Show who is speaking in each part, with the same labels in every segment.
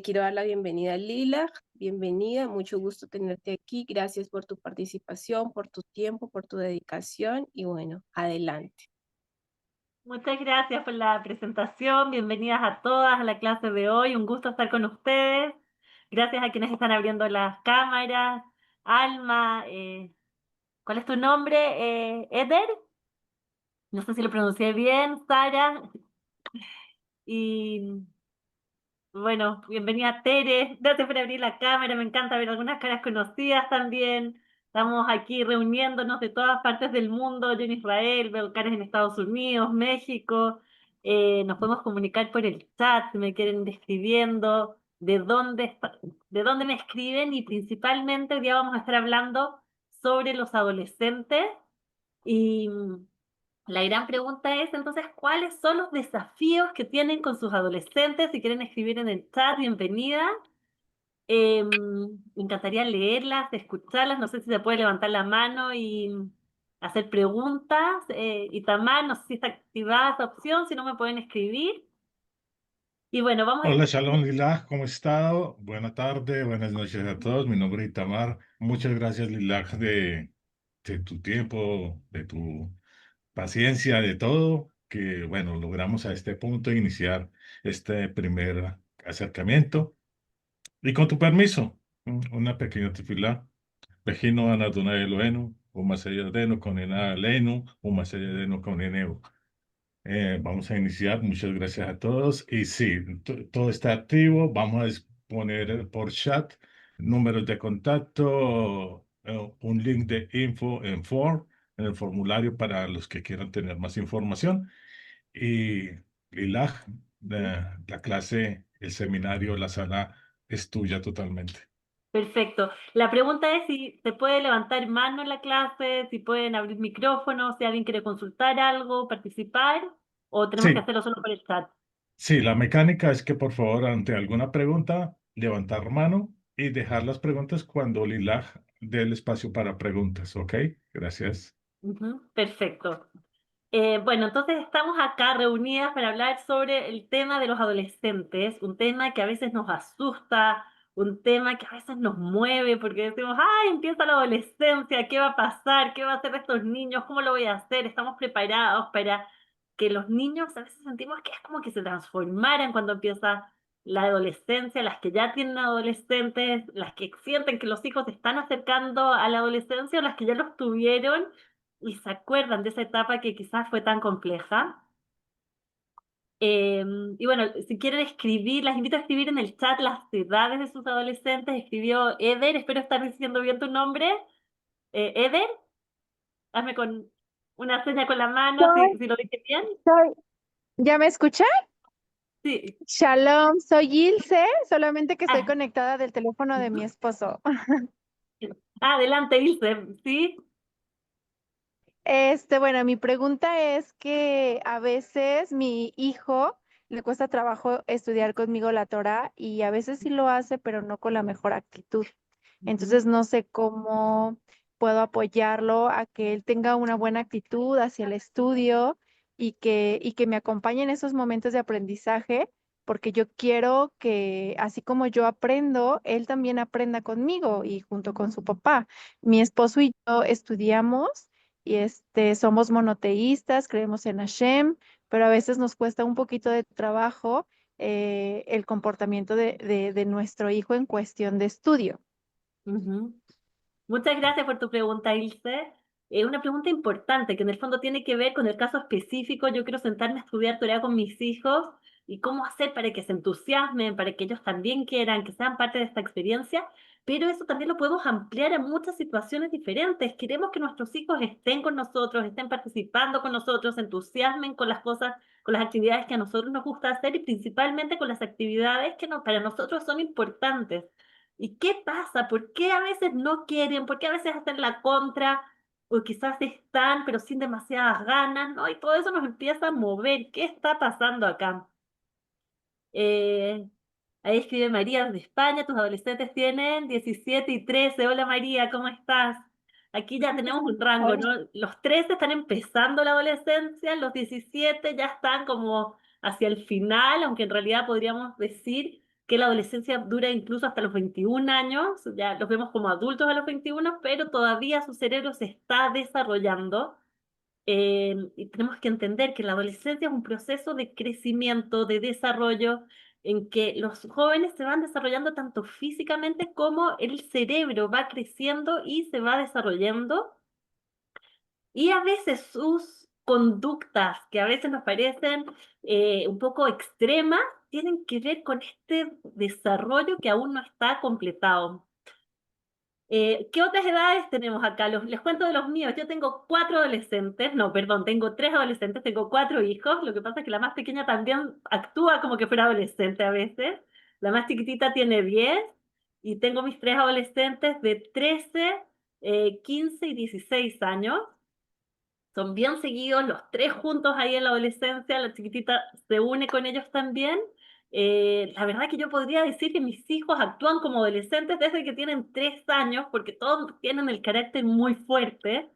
Speaker 1: quiero dar la bienvenida a Lila. Bienvenida, mucho gusto tenerte aquí. Gracias por tu participación, por tu tiempo, por tu dedicación y bueno, adelante.
Speaker 2: Muchas gracias por la presentación. Bienvenidas a todas a la clase de hoy. Un gusto estar con ustedes. Gracias a quienes están abriendo las cámaras. Alma, ¿cuál es tu nombre? Eder. No sé si lo pronuncié bien. Sara. Y bueno, bienvenida Tere. Gracias por abrir la cámara. Me encanta ver algunas caras conocidas también. Estamos aquí reuniéndonos de todas partes del mundo. Yo en Israel, veo caras en Estados Unidos, México. Nos podemos comunicar por el chat si me quieren describiendo de dónde me escriben, y principalmente hoy día vamos a estar hablando sobre los adolescentes. Y la gran pregunta es entonces, ¿cuáles son los desafíos que tienen con sus adolescentes? Si quieren escribir en el chat, bienvenida. Me encantaría leerlas, escucharlas. No sé si se puede levantar la mano y hacer preguntas. Y Tamar, no sé si está activada esa opción, si no me pueden escribir. Y bueno, vamos a
Speaker 3: Hola,
Speaker 2: empezar.
Speaker 3: Shalom Lilach, ¿cómo estado? Buena tarde, buenas noches a todos. Mi nombre es Itamar. Muchas gracias, Lilach, de tu tiempo, de tu paciencia, de todo, que bueno, logramos a este punto iniciar este primer acercamiento. Y con tu permiso, una pequeña tefilá. Vejino Anadona Elohenu, Umaseyadenu con Ena Leinu, Umaseyadenu con Eneu. Vamos a iniciar. Muchas gracias a todos. Y sí, todo está activo. Vamos a poner por chat números de contacto, un link de info en form, en el formulario para los que quieran tener más información. Y Lilaj, la clase, el seminario, la sala es tuya totalmente.
Speaker 2: Perfecto. La pregunta es si se puede levantar mano en la clase, si pueden abrir micrófono, si alguien quiere consultar algo, participar, o tenemos que
Speaker 3: Sí,
Speaker 2: hacerlo solo por el chat.
Speaker 3: sí, la mecánica es que por favor, ante alguna pregunta, levantar mano y dejar las preguntas cuando Lilaj dé el espacio para preguntas, ¿ok? Gracias.
Speaker 2: Ujú, perfecto. Bueno, entonces estamos acá reunidas para hablar sobre el tema de los adolescentes, un tema que a veces nos asusta, un tema que a veces nos mueve porque decimos, ay, empieza la adolescencia, ¿qué va a pasar? ¿Qué va a hacer de estos niños? ¿Cómo lo voy a hacer? ¿Estamos preparados para que los niños a veces sentimos que es como que se transformaran cuando empieza la adolescencia, las que ya tienen adolescentes, las que sienten que los hijos se están acercando a la adolescencia o las que ya los tuvieron y se acuerdan de esa etapa que quizás fue tan compleja? Y bueno, si quieren escribir, las invito a escribir en el chat las edades de sus adolescentes. Escribió Eder, espero estar diciendo bien tu nombre. Eder, hazme con una seña con la mano
Speaker 4: Soy,
Speaker 2: si lo dije bien.
Speaker 4: soy, ¿Ya me escucha?
Speaker 2: Sí.
Speaker 4: Shalom, soy Ilse, solamente que estoy
Speaker 2: Ah,
Speaker 4: conectada del teléfono de mi
Speaker 2: ujú.
Speaker 4: esposo.
Speaker 2: Adelante, Ilse, ¿sí?
Speaker 4: Bueno, mi pregunta es que a veces mi hijo le cuesta trabajo estudiar conmigo la Torah y a veces sí lo hace, pero no con la mejor actitud.
Speaker 2: Ujú,
Speaker 4: Entonces no sé cómo puedo apoyarlo a que él tenga una buena actitud hacia el estudio y que me acompañe en esos momentos de aprendizaje, porque yo quiero que así como yo aprendo, él también aprenda conmigo y junto con su papá. Mi esposo y yo estudiamos y somos monoteístas, creemos en Hashem, pero a veces nos cuesta un poquito de trabajo el comportamiento de nuestro hijo en cuestión de estudio.
Speaker 2: ujú. Muchas gracias por tu pregunta, Ilse. Es una pregunta importante que en el fondo tiene que ver con el caso específico. Yo quiero sentarme a estudiar Torah con mis hijos y cómo hacer para que se entusiasmen, para que ellos también quieran, que sean parte de esta experiencia, pero eso también lo podemos ampliar a muchas situaciones diferentes. Queremos que nuestros hijos estén con nosotros, estén participando con nosotros, se entusiasmen con las cosas, con las actividades que a nosotros nos gusta hacer y principalmente con las actividades que para nosotros son importantes. ¿Y qué pasa? ¿Por qué a veces no quieren? ¿Por qué a veces hacen la contra? O quizás están, pero sin demasiadas ganas, ¿no? Y todo eso nos empieza a mover. ¿Qué está pasando acá? Eh, Ahí escribe María de España, tus adolescentes tienen 17 y 13. Hola María, ¿cómo estás? Aquí ya tenemos un rango,
Speaker 4: Hola.
Speaker 2: ¿no? Los 13 están empezando la adolescencia, los 17 ya están como hacia el final, aunque en realidad podríamos decir que la adolescencia dura incluso hasta los 21 años, ya los vemos como adultos a los 21, pero todavía su cerebro se está desarrollando. Y tenemos que entender que la adolescencia es un proceso de crecimiento, de desarrollo, en que los jóvenes se van desarrollando tanto físicamente como el cerebro va creciendo y se va desarrollando. Y a veces sus conductas, que a veces nos parecen un poco extremas, tienen que ver con este desarrollo que aún no está completado. ¿Qué otras edades tenemos acá? Les cuento de los míos. Yo tengo 4 adolescentes, no, perdón, tengo 3 adolescentes, tengo 4 hijos. Lo que pasa es que la más pequeña también actúa como que fuera adolescente a veces. La más chiquitita tiene 10 y tengo mis 3 adolescentes de 13, 15 y 16 años. Son bien seguidos, los 3 juntos ahí en la adolescencia, la chiquitita se une con ellos también. La verdad que yo podría decir que mis hijos actúan como adolescentes desde que tienen 3 años, porque todos tienen el carácter muy fuerte.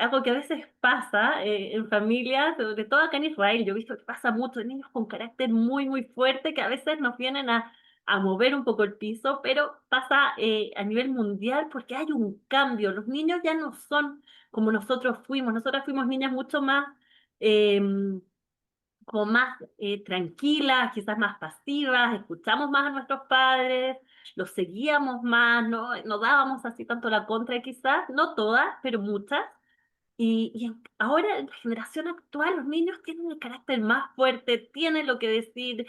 Speaker 2: Algo que a veces pasa en familias, sobre todo acá en Israel, yo he visto que pasa mucho, niños con carácter muy, muy fuerte que a veces nos vienen a mover un poco el piso, pero pasa a nivel mundial porque hay un cambio. Los niños ya no son como nosotros fuimos. Nosotras fuimos niñas mucho más, em, como más tranquilas, quizás más pasivas, escuchamos más a nuestros padres, los seguíamos más, no dábamos así tanto la contra quizás, no todas, pero muchas. Ahora, en la generación actual, los niños tienen el carácter más fuerte, tienen lo que decir,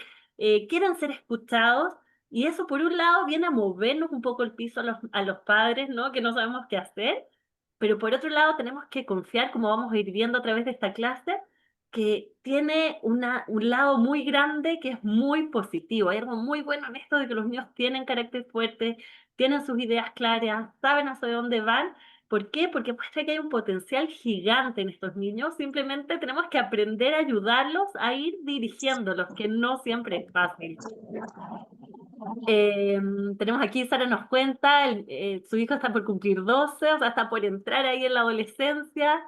Speaker 2: quieren ser escuchados, y eso por un lado viene a movernos un poco el piso a los padres, ¿no? Que no sabemos qué hacer, pero por otro lado tenemos que confiar, como vamos a ir viendo a través de esta clase, que tiene un lado muy grande que es muy positivo. Hay algo muy bueno en esto de que los niños tienen carácter fuerte, tienen sus ideas claras, saben hacia dónde van. ¿Por qué? Porque muestra que hay un potencial gigante en estos niños. Simplemente tenemos que aprender a ayudarlos a ir dirigiéndolos, que no siempre es fácil. Tenemos aquí, Sara nos cuenta, su hijo está por cumplir 12, o sea, está por entrar ahí en la adolescencia.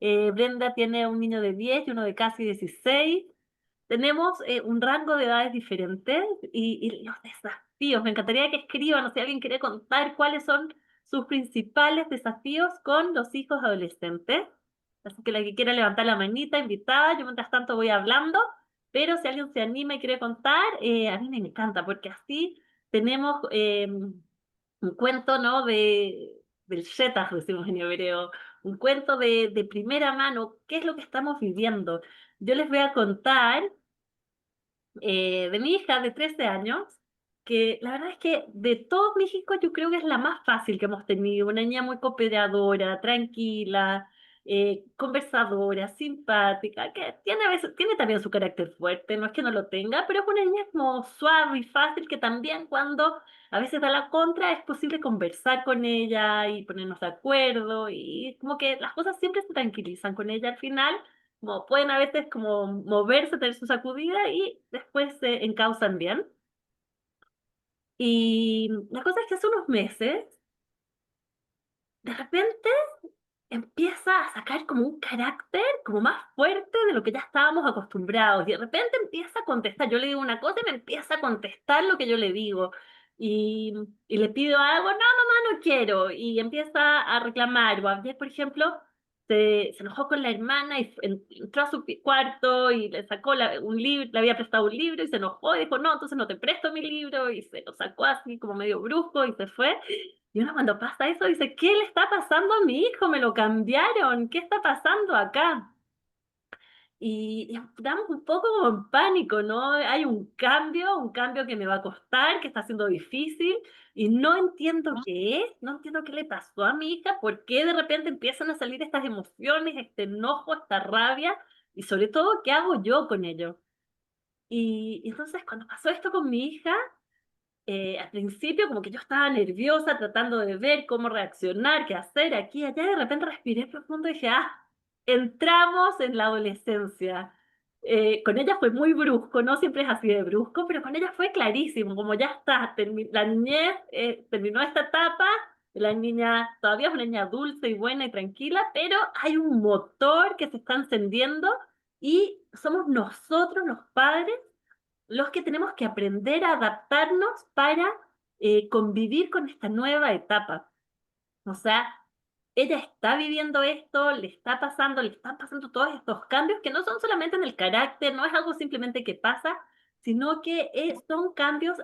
Speaker 2: Brenda tiene un niño de 10 y uno de casi 16. Tenemos un rango de edades diferentes y los desafíos. Me encantaría que escriban, o si alguien quiere contar cuáles son sus principales desafíos con los hijos adolescentes. Así que la que quiera levantar la manita, invitada, yo mientras tanto voy hablando, pero si alguien se anima y quiere contar, a mí me encanta, porque así tenemos un cuento, ¿no? Del Shetach, decimos en hebreo, un cuento de primera mano, qué es lo que estamos viviendo. Yo les voy a contar de mi hija de 13 años, que la verdad es que de todos mis hijos yo creo que es la más fácil que hemos tenido, una niña muy cooperadora, tranquila, conversadora, simpática, que tiene, a veces, tiene también su carácter fuerte, no es que no lo tenga, pero es una niña como suave y fácil que también cuando a veces da la contra es posible conversar con ella y ponernos de acuerdo y como que las cosas siempre se tranquilizan con ella al final, como pueden a veces como moverse, tener su sacudida y después se encausan bien. Y la cosa es que hace unos meses, de repente empieza a sacar como un carácter como más fuerte de lo que ya estábamos acostumbrados. Y de repente empieza a contestar. Yo le digo una cosa y me empieza a contestar lo que yo le digo. Y le pido algo, no, mamá, no quiero. Y empieza a reclamar. O ayer, por ejemplo, se enojó con la hermana y entró a su cuarto y le sacó un libro, le había prestado un libro y se enojó y dijo, no, entonces no te presto mi libro. Y se lo sacó así como medio brusco y se fue. Y uno cuando pasa eso dice, ¿qué le está pasando a mi hijo? Me lo cambiaron, ¿qué está pasando acá? Y entramos un poco como en pánico, ¿no? Hay un cambio que me va a costar, que está siendo difícil, y no entiendo qué es, no entiendo qué le pasó a mi hija, por qué de repente empiezan a salir estas emociones, este enojo, esta rabia, y sobre todo, ¿qué hago yo con ello? Y entonces cuando pasó esto con mi hija, al principio como que yo estaba nerviosa tratando de ver cómo reaccionar, qué hacer aquí y allá, y de repente respiré profundo y dije, entramos en la adolescencia. Con ella fue muy brusco, no siempre es así de brusco, pero con ella fue clarísimo, como ya está, la niñez terminó esta etapa, la niña todavía es una niña dulce y buena y tranquila, pero hay un motor que se está encendiendo y somos nosotros los padres los que tenemos que aprender a adaptarnos para convivir con esta nueva etapa. O sea, ella está viviendo esto, le están pasando todos estos cambios que no son solamente en el carácter, no es algo simplemente que pasa, sino que son cambios,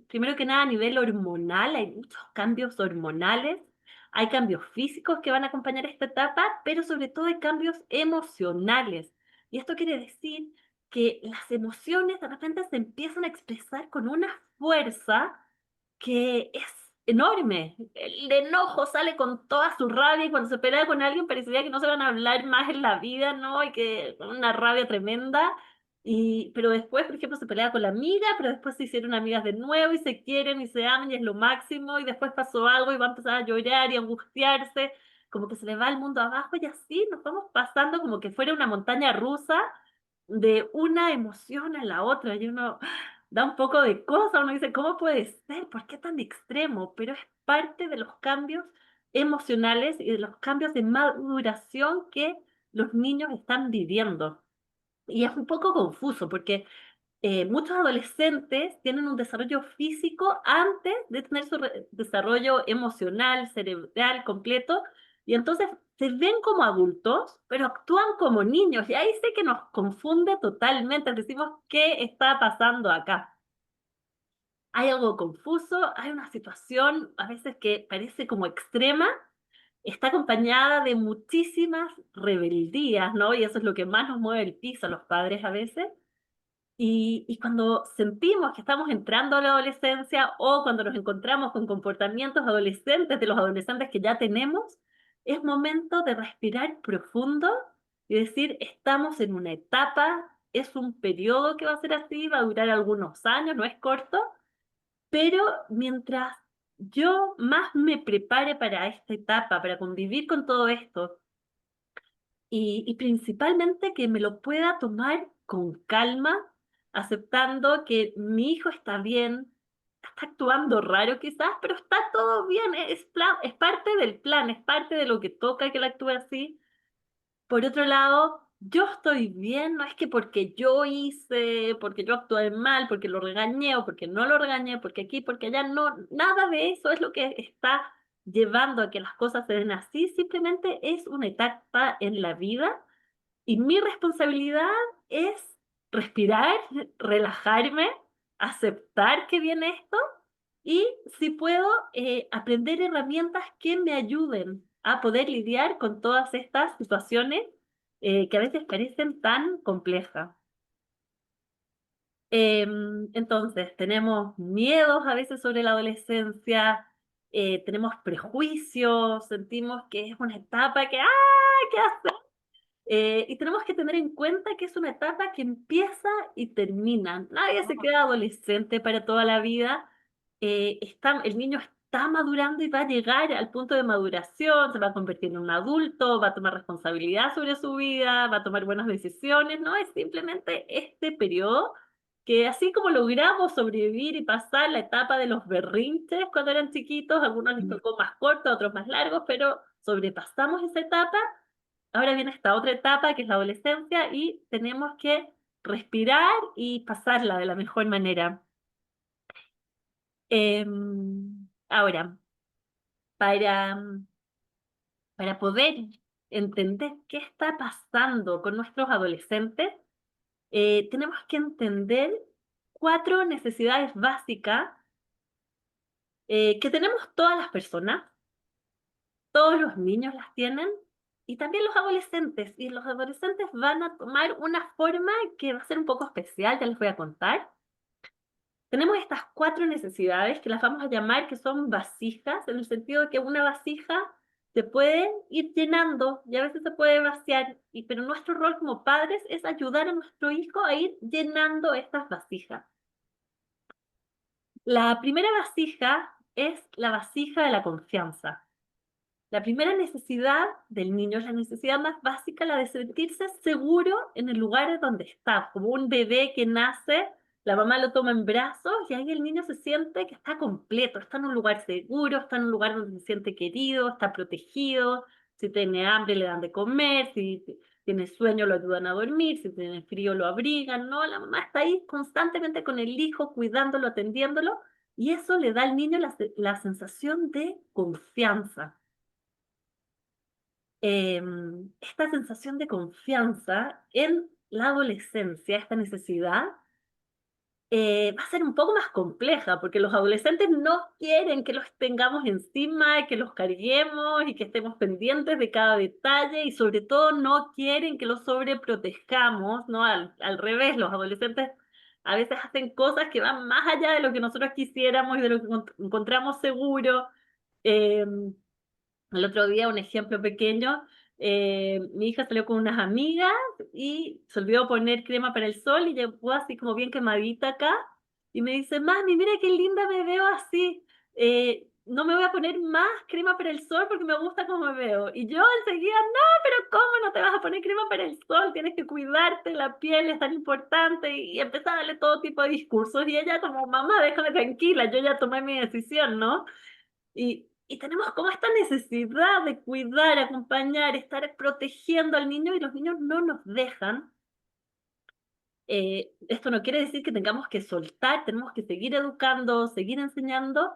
Speaker 2: primero que nada a nivel hormonal, hay muchos cambios hormonales, hay cambios físicos que van a acompañar esta etapa, pero sobre todo hay cambios emocionales. Y esto quiere decir que las emociones de repente se empiezan a expresar con una fuerza que es enorme. El enojo sale con toda su rabia y cuando se pelea con alguien parecería que no se van a hablar más en la vida, ¿no? Y que una rabia tremenda. Pero después, por ejemplo, se pelea con la amiga, pero después se hicieron amigas de nuevo y se quieren y se aman y es lo máximo. Y después pasó algo y va a empezar a llorar y a angustiarse, como que se le va el mundo abajo y así nos vamos pasando como que fuera una montaña rusa de una emoción a la otra. Y uno da un poco de cosa, uno dice, ¿cómo puede ser? ¿Por qué tan extremo? Pero es parte de los cambios emocionales y de los cambios de maduración que los niños están viviendo. Y es un poco confuso porque muchos adolescentes tienen un desarrollo físico antes de tener su desarrollo emocional, cerebral completo, y entonces se ven como adultos, pero actúan como niños, y ahí sé que nos confunde totalmente, decimos, ¿qué está pasando acá? Hay algo confuso, hay una situación a veces que parece como extrema, está acompañada de muchísimas rebeldías, ¿no? Y eso es lo que más nos mueve el piso a los padres a veces. Y cuando sentimos que estamos entrando a la adolescencia o cuando nos encontramos con comportamientos adolescentes de los adolescentes que ya tenemos, es momento de respirar profundo y decir, estamos en una etapa, es un periodo que va a ser así, va a durar algunos años, no es corto, pero mientras yo más me prepare para esta etapa, para convivir con todo esto, y principalmente que me lo pueda tomar con calma, aceptando que mi hijo está bien, está actuando raro quizás, pero está todo bien, es parte del plan, es parte de lo que toca que él actúe así. Por otro lado, yo estoy bien, no es que porque yo hice, porque yo actué mal, porque lo regañé o porque no lo regañé, porque aquí, porque allá, no, nada de eso es lo que está llevando a que las cosas se den así, simplemente es una etapa en la vida y mi responsabilidad es respirar, relajarme, aceptar que viene esto y si puedo aprender herramientas que me ayuden a poder lidiar con todas estas situaciones que a veces parecen tan complejas. Entonces, tenemos miedos a veces sobre la adolescencia, tenemos prejuicios, sentimos que es una etapa que, ¿qué hacer? Y tenemos que tener en cuenta que es una etapa que empieza y termina. Nadie se queda adolescente para toda la vida. El niño está madurando y va a llegar al punto de maduración, se va a convertir en un adulto, va a tomar responsabilidad sobre su vida, va a tomar buenas decisiones. No es simplemente este periodo que así como logramos sobrevivir y pasar la etapa de los berrinches cuando eran chiquitos, a algunos les tocó más corto, a otros más largos, pero sobrepasamos esa etapa. Ahora viene esta otra etapa que es la adolescencia y tenemos que respirar y pasarla de la mejor manera. Ahora, para, para poder entender qué está pasando con nuestros adolescentes, tenemos que entender 4 necesidades básicas que tenemos todas las personas. Todos los niños las tienen y también los adolescentes. Y los adolescentes van a tomar una forma que va a ser un poco especial, ya les voy a contar. Tenemos estas 4 necesidades que las vamos a llamar que son vasijas, en el sentido de que una vasija se puede ir llenando y a veces se puede vaciar, pero nuestro rol como padres es ayudar a nuestro hijo a ir llenando estas vasijas. La primera vasija es la vasija de la confianza. La primera necesidad del niño es la necesidad más básica, la de sentirse seguro en el lugar donde está. Como un bebé que nace, la mamá lo toma en brazos y ahí el niño se siente que está completo, está en un lugar seguro, está en un lugar donde se siente querido, está protegido. Si tiene hambre le dan de comer, si tiene sueño lo ayudan a dormir, si tiene frío lo abrigan, ¿no? La mamá está ahí constantemente con el hijo, cuidándolo, atendiéndolo, y eso le da al niño la sensación de confianza. Esta sensación de confianza en la adolescencia, esta necesidad, va a ser un poco más compleja, porque los adolescentes no quieren que los tengamos encima, que los carguemos y que estemos pendientes de cada detalle, y sobre todo no quieren que los sobreprotejamos, ¿no? Al revés, los adolescentes a veces hacen cosas que van más allá de lo que nosotros quisiéramos y de lo que encontramos seguro. Em, el otro día, un ejemplo pequeño, mi hija salió con unas amigas y se olvidó poner crema para el sol y llegó así como bien quemadita acá y me dice, mami, mira qué linda me veo así. No me voy a poner más crema para el sol porque me gusta cómo me veo. Y yo enseguida, no, pero ¿cómo no te vas a poner crema para el sol? Tienes que cuidarte, la piel es tan importante. Y empecé a darle todo tipo de discursos y ella como, mamá, déjame tranquila, yo ya tomé mi decisión, ¿no? Y tenemos como esta necesidad de cuidar, acompañar, estar protegiendo al niño y los niños no nos dejan. Esto no quiere decir que tengamos que soltar, tenemos que seguir educando, seguir enseñando,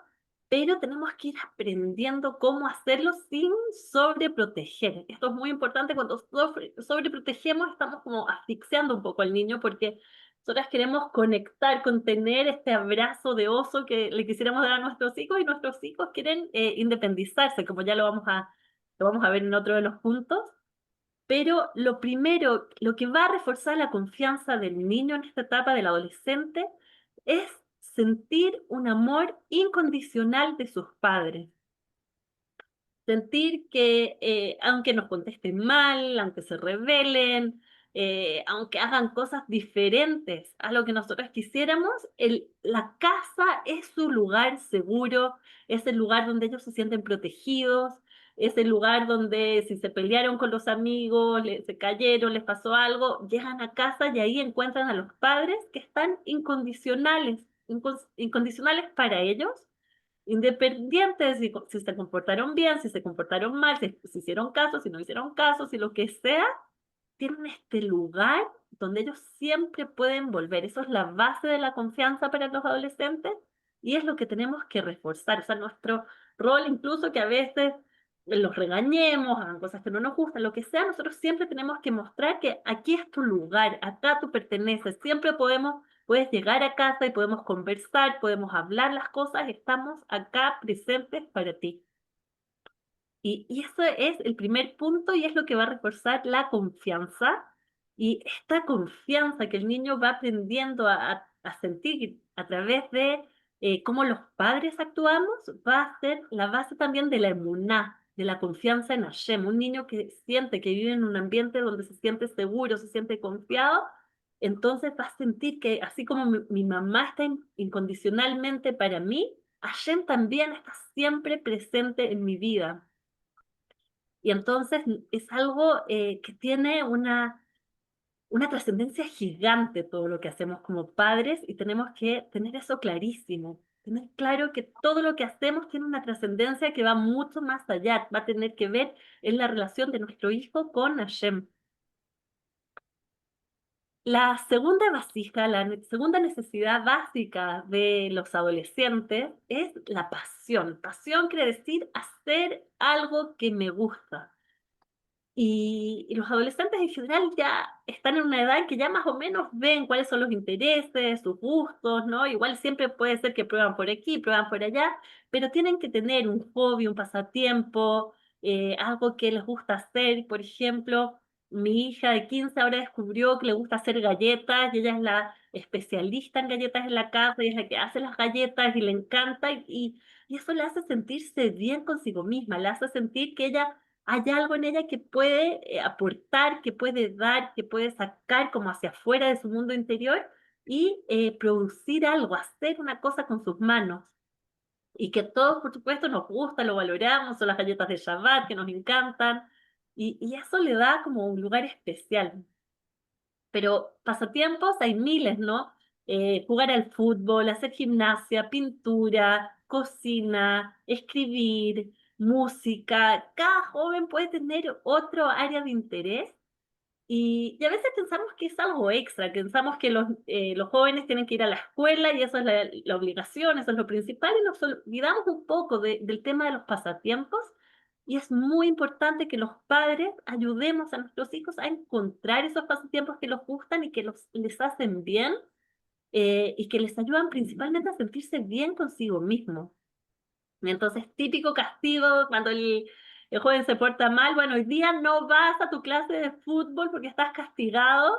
Speaker 2: pero tenemos que ir aprendiendo cómo hacerlo sin sobreproteger. Esto es muy importante, cuando sobreprotegemos estamos como asfixiando un poco al niño porque nosotras queremos conectar, con tener este abrazo de oso que le quisiéramos dar a nuestros hijos y nuestros hijos quieren independizarse, como ya lo vamos a ver en otro de los puntos. Pero lo primero, lo que va a reforzar la confianza del niño en esta etapa del adolescente es sentir un amor incondicional de sus padres. Sentir que aunque nos contesten mal, aunque se rebelen, aunque hagan cosas diferentes a lo que nosotros quisiéramos, la casa es su lugar seguro, es el lugar donde ellos se sienten protegidos, es el lugar donde si se pelearon con los amigos, se cayeron, les pasó algo, llegan a casa y ahí encuentran a los padres que están incondicionales para ellos, independientes si se comportaron bien, si se comportaron mal, si hicieron caso, si no hicieron caso, si lo que sea, tienen este lugar donde ellos siempre pueden volver. Eso es la base de la confianza para los adolescentes y es lo que tenemos que reforzar. O sea, nuestro rol, incluso que a veces los regañemos, hagan cosas que no nos gustan, lo que sea, nosotros siempre tenemos que mostrar que aquí es tu lugar, acá tú perteneces, siempre puedes llegar a casa y podemos conversar, podemos hablar las cosas, estamos acá presentes para ti. Y eso es el primer punto y es lo que va a reforzar la confianza. Y esta confianza que el niño va aprendiendo a sentir a través de cómo los padres actuamos, va a ser la base también de la emuná, de la confianza en Hashem. Un niño que siente que vive en un ambiente donde se siente seguro, se siente confiado, entonces va a sentir que así como mi mamá está incondicionalmente para mí, Hashem también está siempre presente en mi vida. Y entonces es algo que tiene una trascendencia gigante todo lo que hacemos como padres y tenemos que tener eso clarísimo. Tener claro que todo lo que hacemos tiene una trascendencia que va mucho más allá, va a tener que ver en la relación de nuestro hijo con Hashem. La segunda vasija, segunda necesidad básica de los adolescentes es la pasión. Pasión quiere decir hacer algo que me gusta. Y los adolescentes en general ya están en una edad en que ya más o menos ven cuáles son los intereses, sus gustos, ¿no? Igual siempre puede ser que prueban por aquí, prueban por allá, pero tienen que tener un hobby, un pasatiempo, algo que les gusta hacer. Por ejemplo, mi hija de 15 ahora descubrió que le gusta hacer galletas y ella es la especialista en galletas en la casa y es la que hace las galletas y le encanta y eso le hace sentirse bien consigo misma, le hace sentir que ella hay algo en ella que puede aportar, que puede dar, que puede sacar como hacia afuera de su mundo interior y producir algo, hacer una cosa con sus manos. Y que todos, por supuesto, nos gusta, lo valoramos, son las galletas de Shabbat que nos encantan, y eso le da como un lugar especial. Pero pasatiempos hay miles, ¿no? Jugar al fútbol, hacer gimnasia, pintura, cocina, escribir, música. Cada joven puede tener otro área de interés Y a veces pensamos que es algo extra, que pensamos que los jóvenes tienen que ir a la escuela y eso es la obligación, eso es lo principal, y nos olvidamos un poco del tema de los pasatiempos. Y es muy importante que los padres ayudemos a nuestros hijos a encontrar esos pasatiempos que les gustan y que les hacen bien, y que les ayudan principalmente a sentirse bien consigo mismos. Entonces, típico castigo cuando el joven se porta mal, bueno, hoy día no vas a tu clase de fútbol porque estás castigado.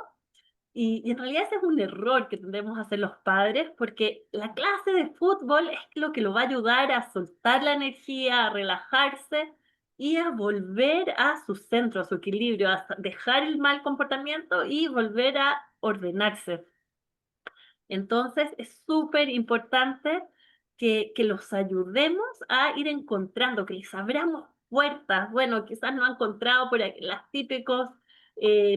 Speaker 2: Y en realidad ese es un error que tendemos a hacer los padres, porque la clase de fútbol es lo que lo va a ayudar a soltar la energía, a relajarse y a volver a su centro, a su equilibrio, a dejar el mal comportamiento y volver a ordenarse. Entonces, es súper importante que los ayudemos a ir encontrando, que les abramos puertas. Bueno, quizás no han encontrado por ahí las típicos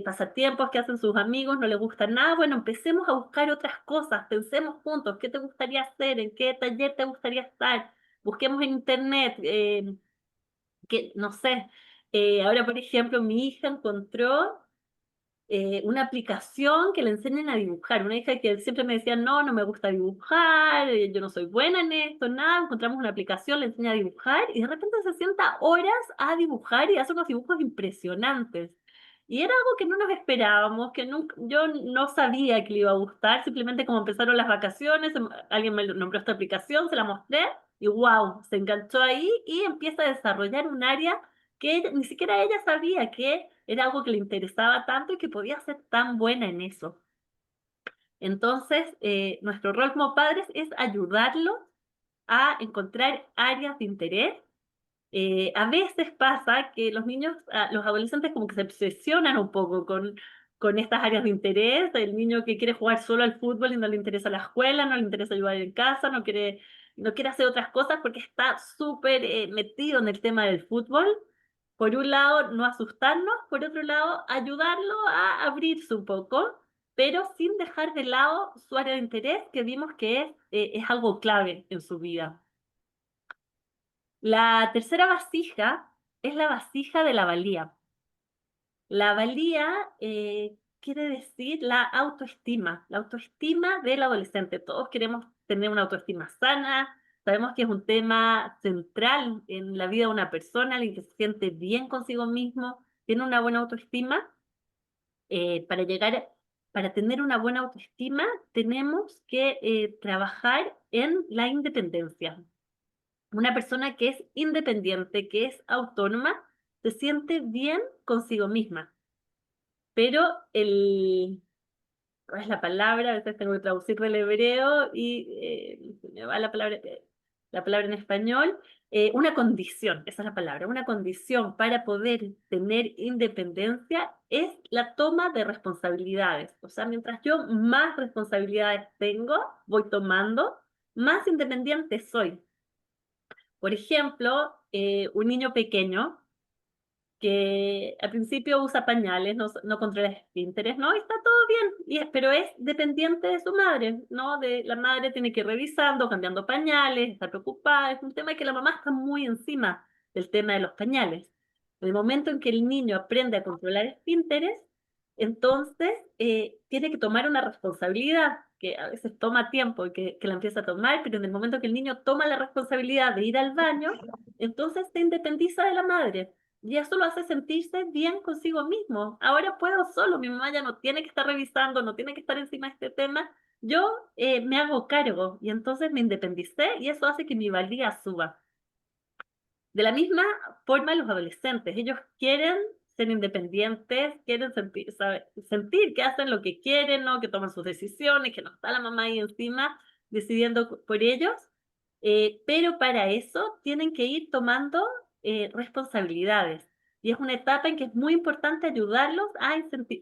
Speaker 2: pasatiempos que hacen sus amigos, no les gusta nada. Bueno, empecemos a buscar otras cosas, pensemos juntos, ¿qué te gustaría hacer? ¿En qué taller te gustaría estar? Busquemos en internet, no sé. Ahora, por ejemplo, mi hija encontró una aplicación que le enseñen a dibujar. Una hija que siempre me decía, no, no me gusta dibujar, yo no soy buena en esto, nada. Encontramos una aplicación, le enseña a dibujar y de repente se sienta horas a dibujar y hace unos dibujos impresionantes. Y era algo que no nos esperábamos, que nunca, yo no sabía que le iba a gustar, simplemente como empezaron las vacaciones, alguien me nombró esta aplicación, se la mostré y wow, se enganchó ahí y empieza a desarrollar un área que ni siquiera ella sabía que era algo que le interesaba tanto y que podía ser tan buena en eso. Entonces, nuestro rol como padres es ayudarlos a encontrar áreas de interés. A veces pasa que los niños, los adolescentes como que se obsesionan un poco con estas áreas de interés. El niño que quiere jugar solo al fútbol y no le interesa la escuela, no le interesa ayudar en casa, no quiere hacer otras cosas porque está súper metido en el tema del fútbol. Por un lado, no asustarnos, por otro lado, ayudarlo a abrirse un poco, pero sin dejar de lado su área de interés, que vimos que es algo clave en su vida. La tercera vasija es la vasija de la valía. La valía quiere decir la autoestima del adolescente. Todos queremos tener una autoestima sana, sabemos que es un tema central en la vida de una persona, alguien que se siente bien consigo mismo, tiene una buena autoestima. Para tener una buena autoestima, tenemos que trabajar en la independencia. Una persona que es independiente, que es autónoma, se siente bien consigo misma. Pero ¿cuál es la palabra? A veces tengo que traducir del hebreo y me va la palabra en español. Una condición, esa es la palabra, una condición para poder tener independencia es la toma de responsabilidades. O sea, mientras yo más responsabilidades tengo, voy tomando, más independiente soy. Por ejemplo, un niño pequeño que al principio usa pañales, no controla esfínteres, ¿no? Está todo bien, pero es dependiente de su madre, ¿no? La madre tiene que ir revisando, cambiando pañales, está preocupada, es un tema que la mamá está muy encima del tema de los pañales. En el momento en que el niño aprende a controlar esfínteres, entonces tiene que tomar una responsabilidad, que a veces toma tiempo y que la empieza a tomar, pero en el momento que el niño toma la responsabilidad de ir al baño, entonces se independiza de la madre. Y eso lo hace sentirse bien consigo mismo. Ahora puedo solo, mi mamá ya no tiene que estar revisando, no tiene que estar encima de este tema. Yo me hago cargo y entonces me independicé y eso hace que mi valía suba. De la misma forma, los adolescentes, ellos quieren ser independientes, quieren sentir que hacen lo que quieren, ¿no? Que toman sus decisiones, que no está la mamá ahí encima decidiendo por ellos. Pero para eso tienen que ir tomando responsabilidades. Y es una etapa en que es muy importante ayudarlos a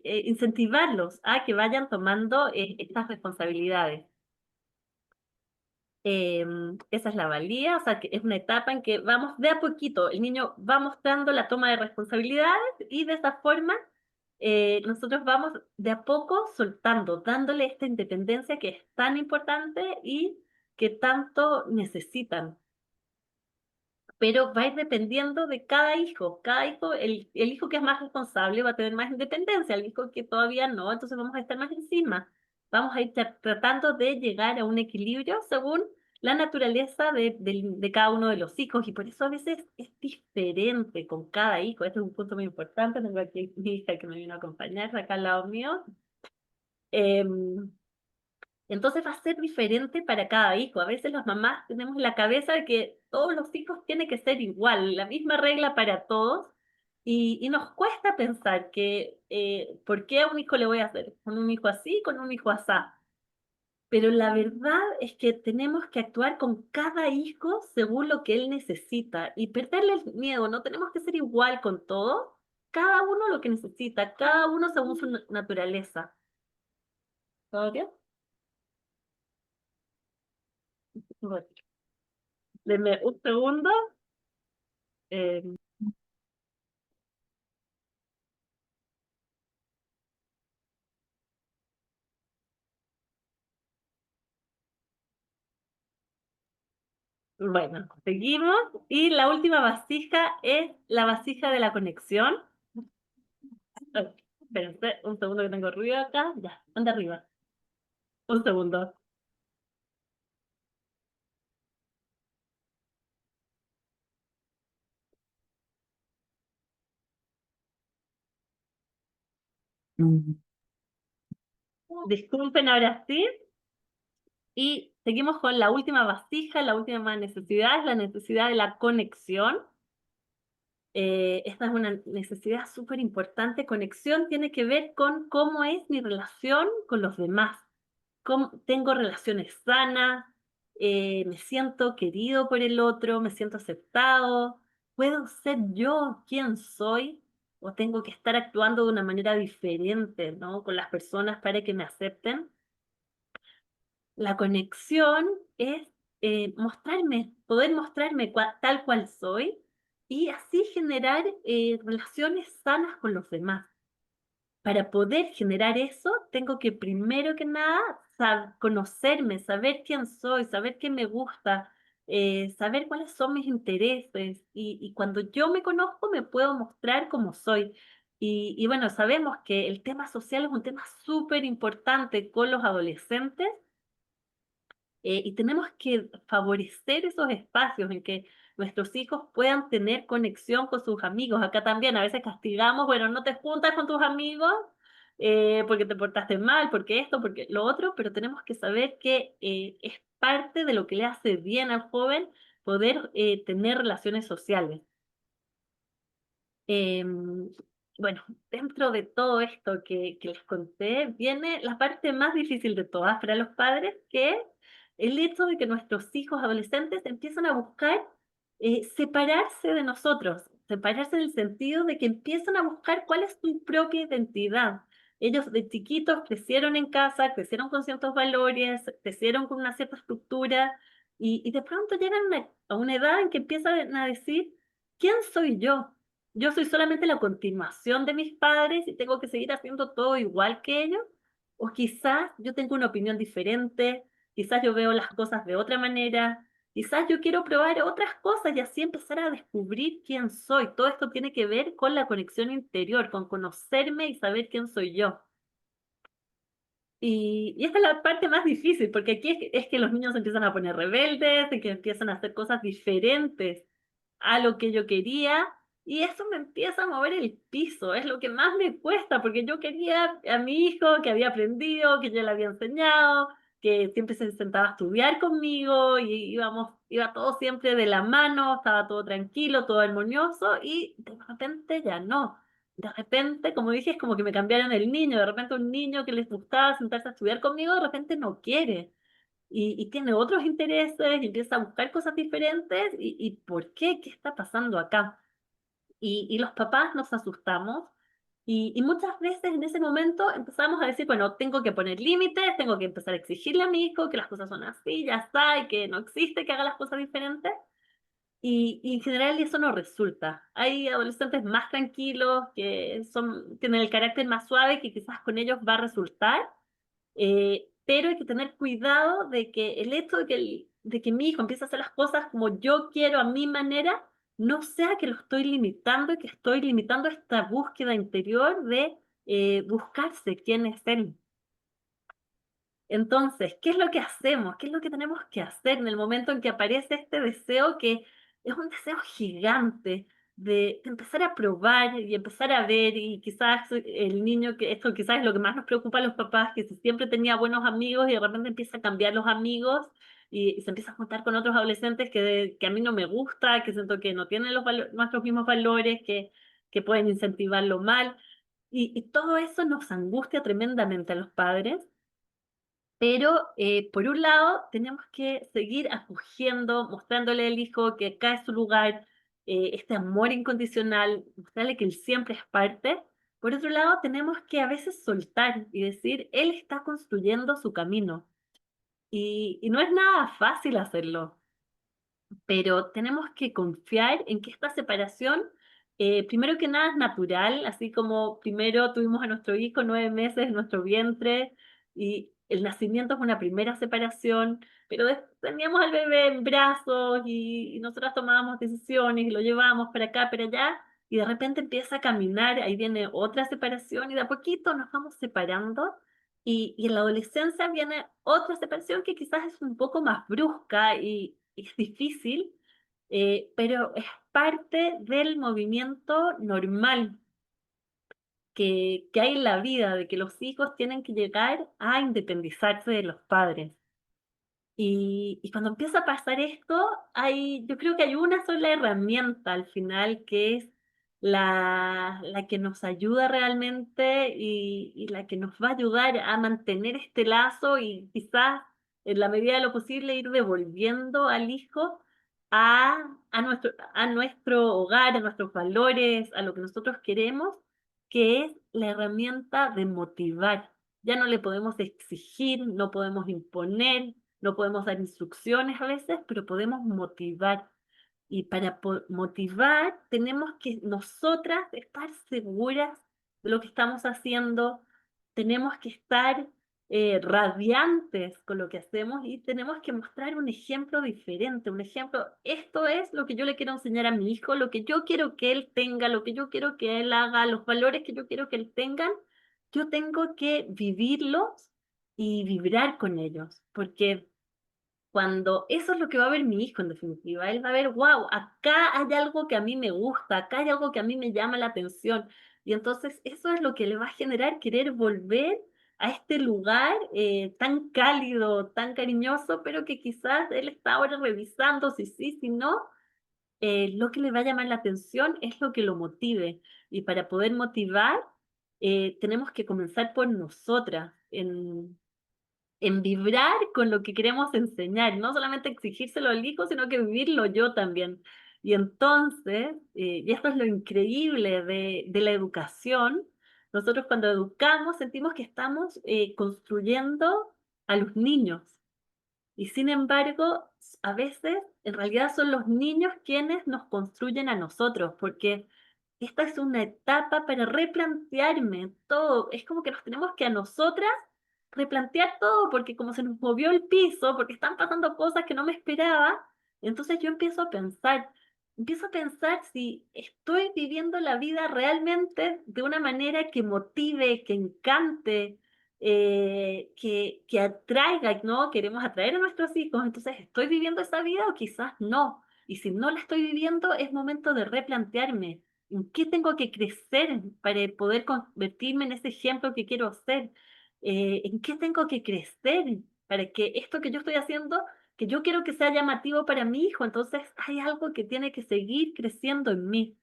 Speaker 2: incentivarlos a que vayan tomando estas responsabilidades. Esa es la valía, o sea, que es una etapa en que vamos de a poquito, el niño va mostrando la toma de responsabilidades y de esa forma nosotros vamos de a poco soltando, dándole esta independencia que es tan importante y que tanto necesitan. pero va a ir dependiendo de cada hijo. Cada hijo, el hijo que es más responsable va a tener más independencia, el hijo que todavía no, entonces vamos a estar más encima. Vamos a ir tratando de llegar a un equilibrio según la naturaleza de cada uno de los hijos, y por eso a veces es diferente con cada hijo. Este es un punto muy importante. Tengo aquí mi hija que me vino a acompañar acá al lado mío. Entonces va a ser diferente para cada hijo. A veces las mamás tenemos en la cabeza de que todos los hijos tienen que ser igual, la misma regla para todos, y nos cuesta pensar que ¿por qué a un hijo le voy a hacer con un hijo así, con un hijo asá? Pero la verdad es que tenemos que actuar con cada hijo según lo que él necesita y perderle el miedo. No tenemos que ser igual con todos, cada uno lo que necesita, cada uno según su naturaleza. ¿Todo bien? Bueno, denme un segundo. Eh, bueno, seguimos. Y la última vasija es la vasija de la conexión. Ay, espérense, un segundo que tengo ruido acá. Ya, anda arriba. Un segundo. Disculpen ahora sí. Y seguimos con la última vasija, la última necesidad, es la necesidad de la conexión. Esta es una necesidad súper importante. Conexión tiene que ver con cómo es mi relación con los demás. Cómo tengo relaciones sanas, me siento querido por el otro, me siento aceptado, puedo ser yo quien soy, o tengo que estar actuando de una manera diferente, ¿no?, con las personas para que me acepten. La conexión es poder mostrarme tal cual soy, y así generar relaciones sanas con los demás. Para poder generar eso, tengo que primero que nada conocerme, saber quién soy, saber qué me gusta, saber cuáles son mis intereses. Y cuando yo me conozco, me puedo mostrar como soy. Y bueno, sabemos que el tema social es un tema súper importante con los adolescentes, y tenemos que favorecer esos espacios en que nuestros hijos puedan tener conexión con sus amigos. Acá también a veces castigamos, bueno, no te juntas con tus amigos porque te portaste mal, porque esto, porque lo otro, pero tenemos que saber que es parte de lo que le hace bien al joven poder tener relaciones sociales. Em, bueno, dentro de todo esto que les conté, viene la parte más difícil de todas para los padres, que es el hecho de que nuestros hijos adolescentes empiezan a buscar separarse de nosotros, separarse en el sentido de que empiezan a buscar cuál es su propia identidad. Ellos de chiquitos crecieron en casa, crecieron con ciertos valores, crecieron con una cierta estructura, y de pronto llegan a una edad en que empiezan a decir, ¿quién soy yo? Yo soy solamente la continuación de mis padres y tengo que seguir haciendo todo igual que ellos. O quizás yo tengo una opinión diferente, quizás yo veo las cosas de otra manera, quizás yo quiero probar otras cosas y así empezar a descubrir quién soy. Todo esto tiene que ver con la conexión interior, con conocerme y saber quién soy yo. Y esta es la parte más difícil, porque aquí es que los niños empiezan a poner rebeldes, de que empiezan a hacer cosas diferentes a lo que yo quería, y eso me empieza a mover el piso. Es lo que más me cuesta, porque yo quería a mi hijo que había aprendido, que yo le había enseñado, que siempre se sentaba a estudiar conmigo, y iba todo siempre de la mano, estaba todo tranquilo, todo armonioso, y de repente ya no. De repente, como dije, es como que me cambiaron el niño. De repente un niño que les gustaba sentarse a estudiar conmigo, de repente no quiere. Y tiene otros intereses y empieza a buscar cosas diferentes. ¿Y por qué? ¿Qué está pasando acá? Y los papás nos asustamos. Y muchas veces en ese momento empezamos a decir, bueno, tengo que poner límites, tengo que empezar a exigirle a mi hijo que las cosas son así, ya está, y que no existe que haga las cosas diferentes. Y en general eso no resulta. Hay adolescentes más tranquilos, que tienen el carácter más suave, que quizás con ellos va a resultar, pero hay que tener cuidado de que el hecho de que mi hijo empiece a hacer las cosas como yo quiero, a mi manera, no sea que lo estoy limitando y que estoy limitando esta búsqueda interior de buscarse quién es él. Entonces, ¿qué es lo que hacemos? ¿Qué es lo que tenemos que hacer en el momento en que aparece este deseo que es un deseo gigante de empezar a probar y empezar a ver? Y quizás el niño, que esto quizás es lo que más nos preocupa a los papás, que si siempre tenía buenos amigos y de repente empieza a cambiar los amigos y se empieza a juntar con otros adolescentes que a mí no me gusta, que siento que no tienen nuestros mismos valores, que pueden incentivarlo mal. Y todo eso nos angustia tremendamente a los padres. Pero, por un lado, tenemos que seguir acogiendo, mostrándole al hijo que acá es su lugar, este amor incondicional, mostrarle que él siempre es parte. Por otro lado, tenemos que a veces soltar y decir, él está construyendo su camino. Y no es nada fácil hacerlo, pero tenemos que confiar en que esta separación, primero que nada, es natural, así como primero tuvimos a nuestro hijo 9 meses en nuestro vientre y el nacimiento es una primera separación, pero después teníamos al bebé en brazos y nosotras tomábamos decisiones y lo llevábamos para acá, para allá, y de repente empieza a caminar, ahí viene otra separación y de a poquito nos vamos separando. Y en la adolescencia viene otra separación que quizás es un poco más brusca y es difícil, pero es parte del movimiento normal que hay en la vida, de que los hijos tienen que llegar a independizarse de los padres. Y cuando empieza a pasar esto, yo creo que hay una sola herramienta al final que es la que nos ayuda realmente y la que nos va a ayudar a mantener este lazo y quizás en la medida de lo posible ir devolviendo al hijo a nuestro hogar, a nuestros valores, a lo que nosotros queremos, que es la herramienta de motivar. Ya no le podemos exigir, no podemos imponer, no podemos dar instrucciones a veces, pero podemos motivar. Y para motivar tenemos que nosotras estar seguras de lo que estamos haciendo, tenemos que estar radiantes con lo que hacemos y tenemos que mostrar un ejemplo diferente, un ejemplo, esto es lo que yo le quiero enseñar a mi hijo, lo que yo quiero que él tenga, lo que yo quiero que él haga, los valores que yo quiero que él tenga, yo tengo que vivirlos y vibrar con ellos, porque cuando eso es lo que va a ver mi hijo en definitiva, él va a ver, wow, acá hay algo que a mí me gusta, acá hay algo que a mí me llama la atención. Y entonces eso es lo que le va a generar querer volver a este lugar tan cálido, tan cariñoso, pero que quizás él está ahora revisando si sí, si no. Lo que le va a llamar la atención es lo que lo motive. Y para poder motivar, tenemos que comenzar por nosotras, en vibrar con lo que queremos enseñar, no solamente exigírselo al hijo, sino que vivirlo yo también. Y entonces, y esto es lo increíble de la educación, nosotros cuando educamos sentimos que estamos construyendo a los niños. Y sin embargo, a veces, en realidad son los niños quienes nos construyen a nosotros, porque esta es una etapa para replantearme todo. Es como que nos tenemos que a nosotras replantear todo, porque como se nos movió el piso, porque están pasando cosas que no me esperaba, entonces yo empiezo a pensar si estoy viviendo la vida realmente de una manera que motive, que encante, que atraiga, ¿no? Queremos atraer a nuestros hijos, entonces, ¿estoy viviendo esa vida o quizás no? Y si no la estoy viviendo, es momento de replantearme en qué tengo que crecer para poder convertirme en ese ejemplo que quiero ser, en qué tengo que crecer para que esto que yo estoy haciendo, que yo quiero que sea llamativo para mi hijo, entonces hay algo que tiene que seguir creciendo en mí.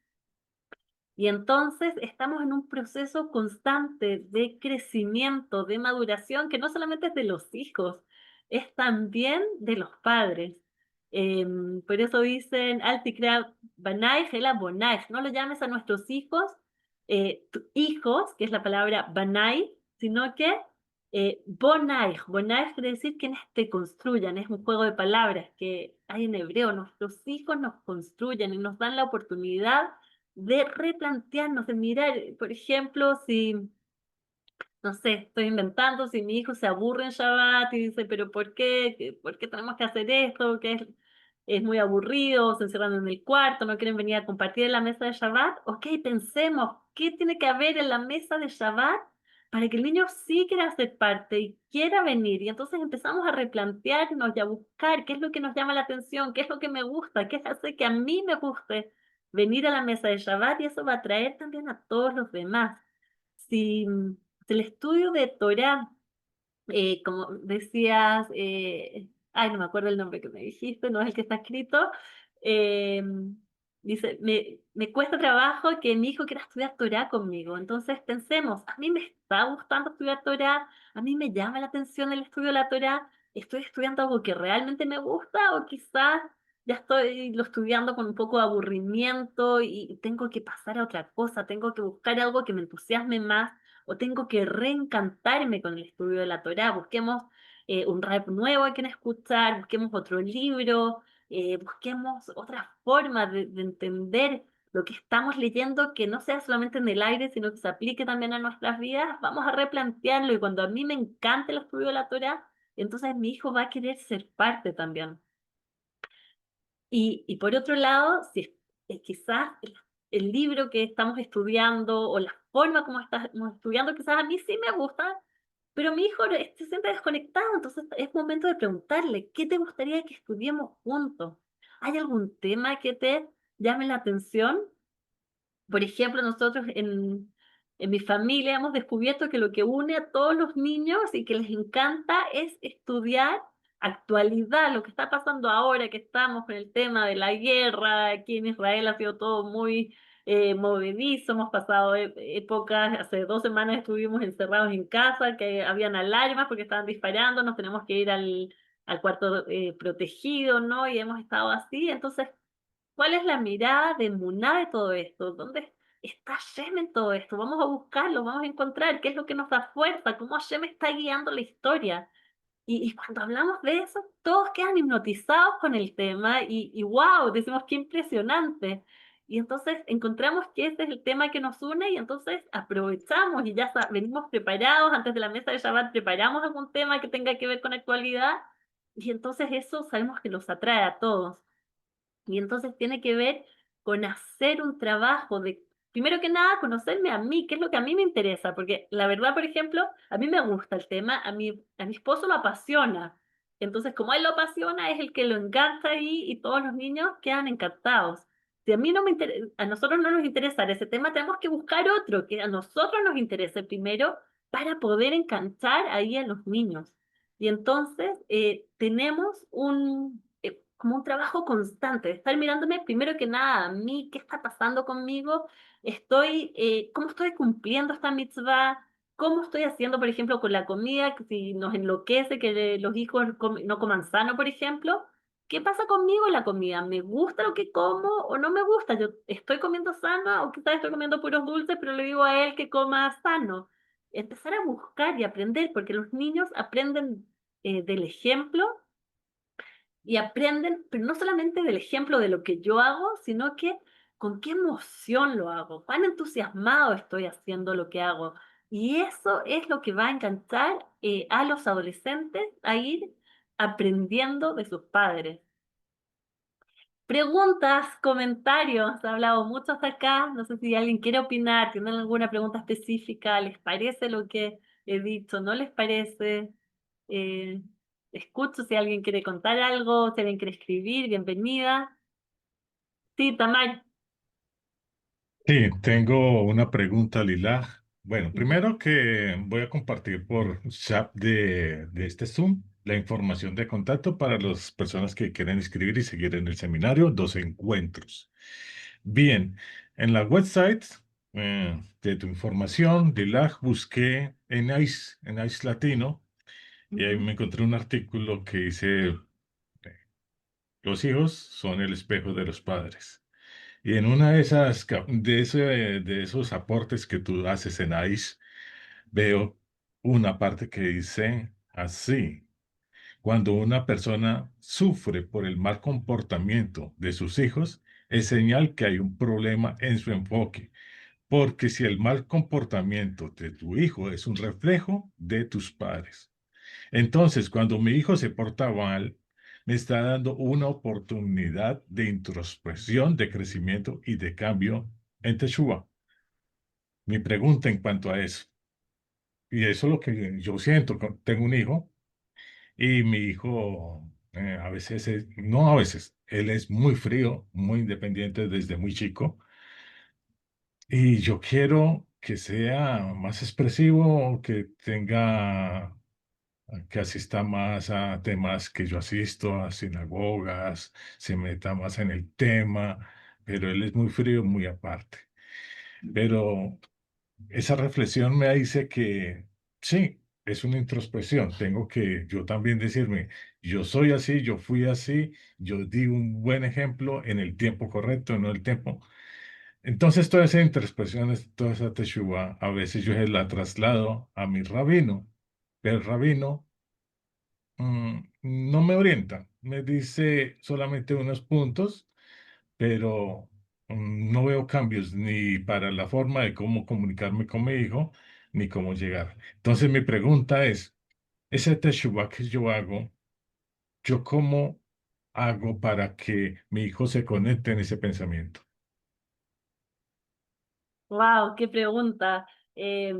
Speaker 2: Y entonces estamos en un proceso constante de crecimiento, de maduración, que no solamente es de los hijos, es también de los padres. Por eso dicen, Altikra Banai, Gela Bonai, no lo llames a nuestros hijos, hijos, que es la palabra Banai, sino que Bonai. Bonai quiere decir quienes te construyan, es un juego de palabras que hay en hebreo. Nuestros hijos nos construyen y nos dan la oportunidad de replantearnos, de mirar, por ejemplo, si, no sé, estoy inventando, si mi hijo se aburre en Shabbat y dice, pero ¿por qué? ¿Por qué tenemos que hacer esto? ¿Qué es? es muy aburrido, se encierran en el cuarto, no quieren venir a compartir en la mesa de Shabbat. Ok, pensemos, ¿qué tiene que haber en la mesa de Shabbat para que el niño sí quiera ser parte y quiera venir? Y entonces empezamos a replantearnos y a buscar qué es lo que nos llama la atención, qué es lo que me gusta, qué hace que a mí me guste venir a la mesa de Shabbat, y eso va a atraer también a todos los demás. Si el estudio de Torah, como decías, ay, no me acuerdo el nombre que me dijiste, no es el que está escrito, eh, dice, me cuesta trabajo que mi hijo quiera estudiar Torah conmigo. Entonces pensemos, a mí me está gustando estudiar Torah, a mí me llama la atención el estudio de la Torah, estoy estudiando algo que realmente me gusta, o quizás ya estoy lo estudiando con un poco de aburrimiento y tengo que pasar a otra cosa, tengo que buscar algo que me entusiasme más, o tengo que reencantarme con el estudio de la Torá. Busquemos un rap nuevo a quien escuchar, busquemos otro libro, busquemos otra forma de entender lo que estamos leyendo, que no sea solamente en el aire, sino que se aplique también a nuestras vidas. Vamos a replantearlo, y cuando a mí me encanta el estudio de la Torá, entonces mi hijo va a querer ser parte también. Y por otro lado, si quizás el libro que estamos estudiando o la forma como estamos estudiando, quizás a mí sí me gusta, pero mi hijo se siente desconectado. Entonces es momento de preguntarle, ¿qué te gustaría que estudiemos juntos? ¿Hay algún tema que te llame la atención? Por ejemplo, nosotros en mi familia hemos descubierto que lo que une a todos los niños y que les encanta es estudiar actualidad, lo que está pasando ahora, que estamos con el tema de la guerra. Aquí en Israel ha sido todo muy movedizo, hemos pasado épocas, hace 2 semanas estuvimos encerrados en casa, que habían alarmas porque estaban disparando, nos tenemos que ir al cuarto protegido, ¿no? Y hemos estado así. Entonces, ¿cuál es la mirada de Muná de todo esto? ¿Dónde está Hashem en todo esto? Vamos a buscarlo, vamos a encontrar qué es lo que nos da fuerza, cómo Hashem está guiando la historia. Y cuando hablamos de eso, todos quedan hipnotizados con el tema y wow, decimos qué impresionante. Y entonces encontramos que ese es el tema que nos une, y entonces aprovechamos y ya venimos preparados. Antes de la mesa de Shabbat preparamos algún tema que tenga que ver con actualidad, y entonces eso sabemos que los atrae a todos. Y entonces tiene que ver con hacer un trabajo de, primero que nada, conocerme a mí, qué es lo que a mí me interesa, porque la verdad, por ejemplo, a mí me gusta el tema, a mi esposo lo apasiona. Entonces, como a él lo apasiona, es el que lo encanta ahí, y todos los niños quedan encantados. Si a mí no me interesa, a nosotros no nos interesa ese tema, tenemos que buscar otro que a nosotros nos interese primero, para poder enganchar ahí a los niños. Y entonces tenemos como un trabajo constante, de estar mirándome primero que nada a mí, qué está pasando conmigo, cómo estoy cumpliendo esta mitzvah, cómo estoy haciendo, por ejemplo, con la comida, que si nos enloquece que los hijos no coman sano, por ejemplo. ¿Qué pasa conmigo en la comida? ¿Me gusta lo que como o no me gusta? ¿Yo estoy comiendo sano, o quizás estoy comiendo puros dulces, pero le digo a él que coma sano? Empezar a buscar y aprender, porque los niños aprenden del ejemplo, y aprenden, pero no solamente del ejemplo de lo que yo hago, sino que con qué emoción lo hago, cuán entusiasmado estoy haciendo lo que hago. Y eso es lo que va a enganchar a los adolescentes a ir aprendiendo de sus padres. Preguntas, comentarios, he hablado mucho hasta acá, no sé si alguien quiere opinar, tienen alguna pregunta específica, ¿les parece lo que he dicho? ¿No les parece? Eh, Escucho si alguien quiere contar algo, si alguien quiere escribir, bienvenida. Sí, Tamar.
Speaker 3: Sí, tengo una pregunta, Lila. Bueno,
Speaker 2: Ujú.
Speaker 3: primero que voy a compartir por chat de este Zoom la información de contacto para las personas que quieren inscribir y seguir en el seminario, 2 encuentros. Bien, en la website de tu información, Lila, busqué en ICE Latino, y ahí
Speaker 2: Ujú.
Speaker 3: me encontré un artículo que dice, los hijos son el espejo de los padres. Y en una de esas, de esos aportes que tú haces en ICE, veo una parte que dice así: cuando una persona sufre por el mal comportamiento de sus hijos, es señal que hay un problema en su enfoque, porque si el mal comportamiento de tu hijo es un reflejo de tus padres. Entonces, cuando mi hijo se porta mal, me está dando una oportunidad de introspección, de crecimiento y de cambio en Teshuvá. Mi pregunta en cuanto a eso, y eso es lo que yo siento, tengo un hijo y mi hijo a veces, no a veces, él es muy frío, muy independiente desde muy chico y yo quiero que sea más expresivo, que tenga, que asista más a temas que yo asisto, a sinagogas, se meta más en el tema, pero él es muy frío, muy aparte. Pero esa reflexión me dice que sí, es una introspección. Tengo que yo también decirme, yo soy así, yo fui así, yo di un buen ejemplo en el tiempo correcto, no el tiempo. Entonces, toda esa introspección, toda esa teshuva, a veces yo se la traslado a mi rabino, pero el rabino no me orienta, me dice solamente unos puntos, pero no veo cambios ni para la forma de cómo comunicarme con mi hijo, ni cómo llegar. Entonces mi pregunta es, ese teshuvah que yo hago, ¿yo cómo hago para que mi hijo se conecte en ese pensamiento?
Speaker 2: Wow, qué pregunta. Y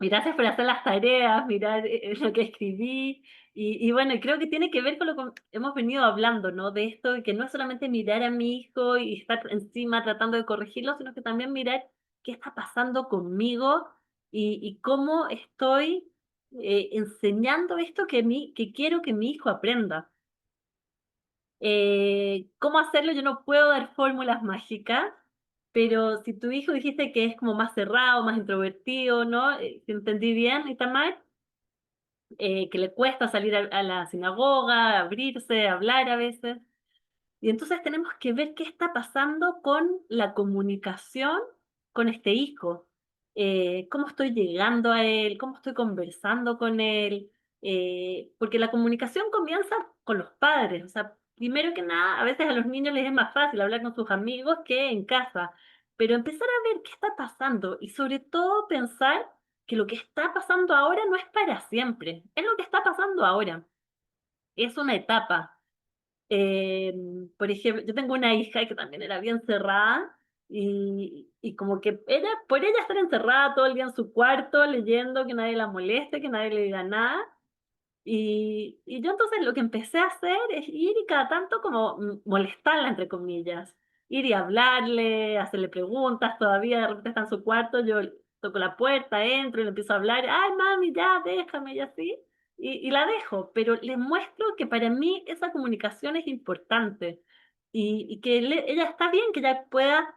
Speaker 2: gracias por hacer las tareas, mirar lo que escribí. Y bueno, creo que tiene que ver con lo que hemos venido hablando, ¿no? De esto, de que no es solamente mirar a mi hijo y estar encima tratando de corregirlo, sino que también mirar qué está pasando conmigo y cómo estoy enseñando esto que quiero que mi hijo aprenda. ¿Cómo hacerlo? Yo no puedo dar fórmulas mágicas, pero si tu hijo dijiste que es como más cerrado, más introvertido, ¿no? Si entendí bien, Itamar, que le cuesta salir a la sinagoga, abrirse, hablar a veces. Y entonces tenemos que ver qué está pasando con la comunicación con este hijo. Cómo estoy llegando a él, cómo estoy conversando con él. Porque la comunicación comienza con los padres. O sea, primero que nada, a veces a los niños les es más fácil hablar con sus amigos que en casa. Pero empezar a ver qué está pasando y sobre todo pensar que lo que está pasando ahora no es para siempre. Es lo que está pasando ahora. Es una etapa. Por ejemplo, yo tengo una hija que también era bien cerrada y como que ella, por ella estar encerrada todo el día en su cuarto leyendo, que nadie la moleste, que nadie le diga nada. Y yo entonces lo que empecé a hacer es ir y cada tanto como molestarla, entre comillas. Ir y hablarle, hacerle preguntas, todavía de repente está en su cuarto, yo toco la puerta, entro y le empiezo a hablar, ay mami, ya, déjame, y así. Y la dejo, pero le muestro que para mí esa comunicación es importante y que ella está bien, que ella pueda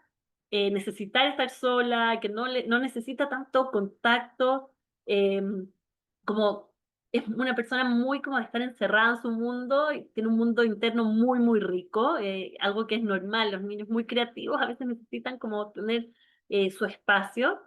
Speaker 2: necesitar estar sola, que no necesita tanto contacto. em, Como es una persona muy como de estar encerrada en su mundo y tiene un mundo interno muy, muy rico, algo que es normal. Los niños muy creativos a veces necesitan como tener su espacio.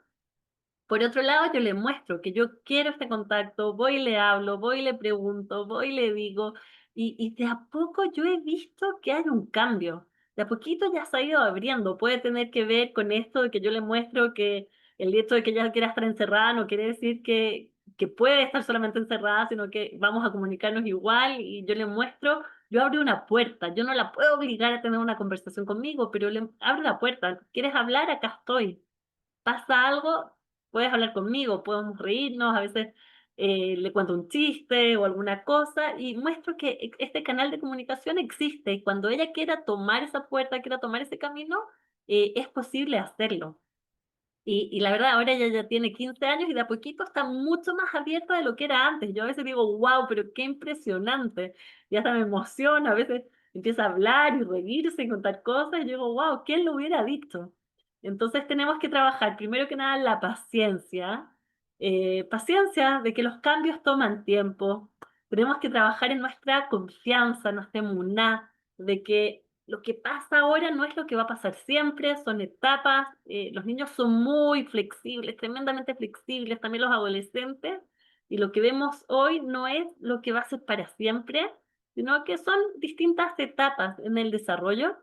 Speaker 2: Por otro lado, yo le muestro que yo quiero este contacto, voy y le hablo, voy y le pregunto, voy y le digo, y de a poco yo he visto que hay un cambio. De a poquito ya se ha ido abriendo. Puede tener que ver con esto de que yo le muestro que el hecho de que ella quiera estar encerrada no quiere decir que puede estar solamente encerrada, sino que vamos a comunicarnos igual y yo le muestro, yo abro una puerta, yo no la puedo obligar a tener una conversación conmigo, pero le abro la puerta. ¿Quieres hablar? Acá estoy. Pasa algo, puedes hablar conmigo, podemos reírnos, a veces le cuento un chiste o alguna cosa y muestro que este canal de comunicación existe y cuando ella quiera tomar esa puerta, quiera tomar ese camino, es posible hacerlo. Y la verdad, ahora ella ya tiene 15 años y de a poquito está mucho más abierta de lo que era antes. Yo a veces digo, wow, pero qué impresionante. Y hasta me emociona, a veces empieza a hablar y reírse y contar cosas. Y yo digo, wow, ¿quién lo hubiera dicho? Entonces tenemos que trabajar, primero que nada, la paciencia. Paciencia de que los cambios toman tiempo. Tenemos que trabajar en nuestra confianza, nuestra emuná, de que lo que pasa ahora no es lo que va a pasar siempre, son etapas. Los niños son muy flexibles, tremendamente flexibles, también los adolescentes, y lo que vemos hoy no es lo que va a ser para siempre, sino que son distintas etapas en el desarrollo.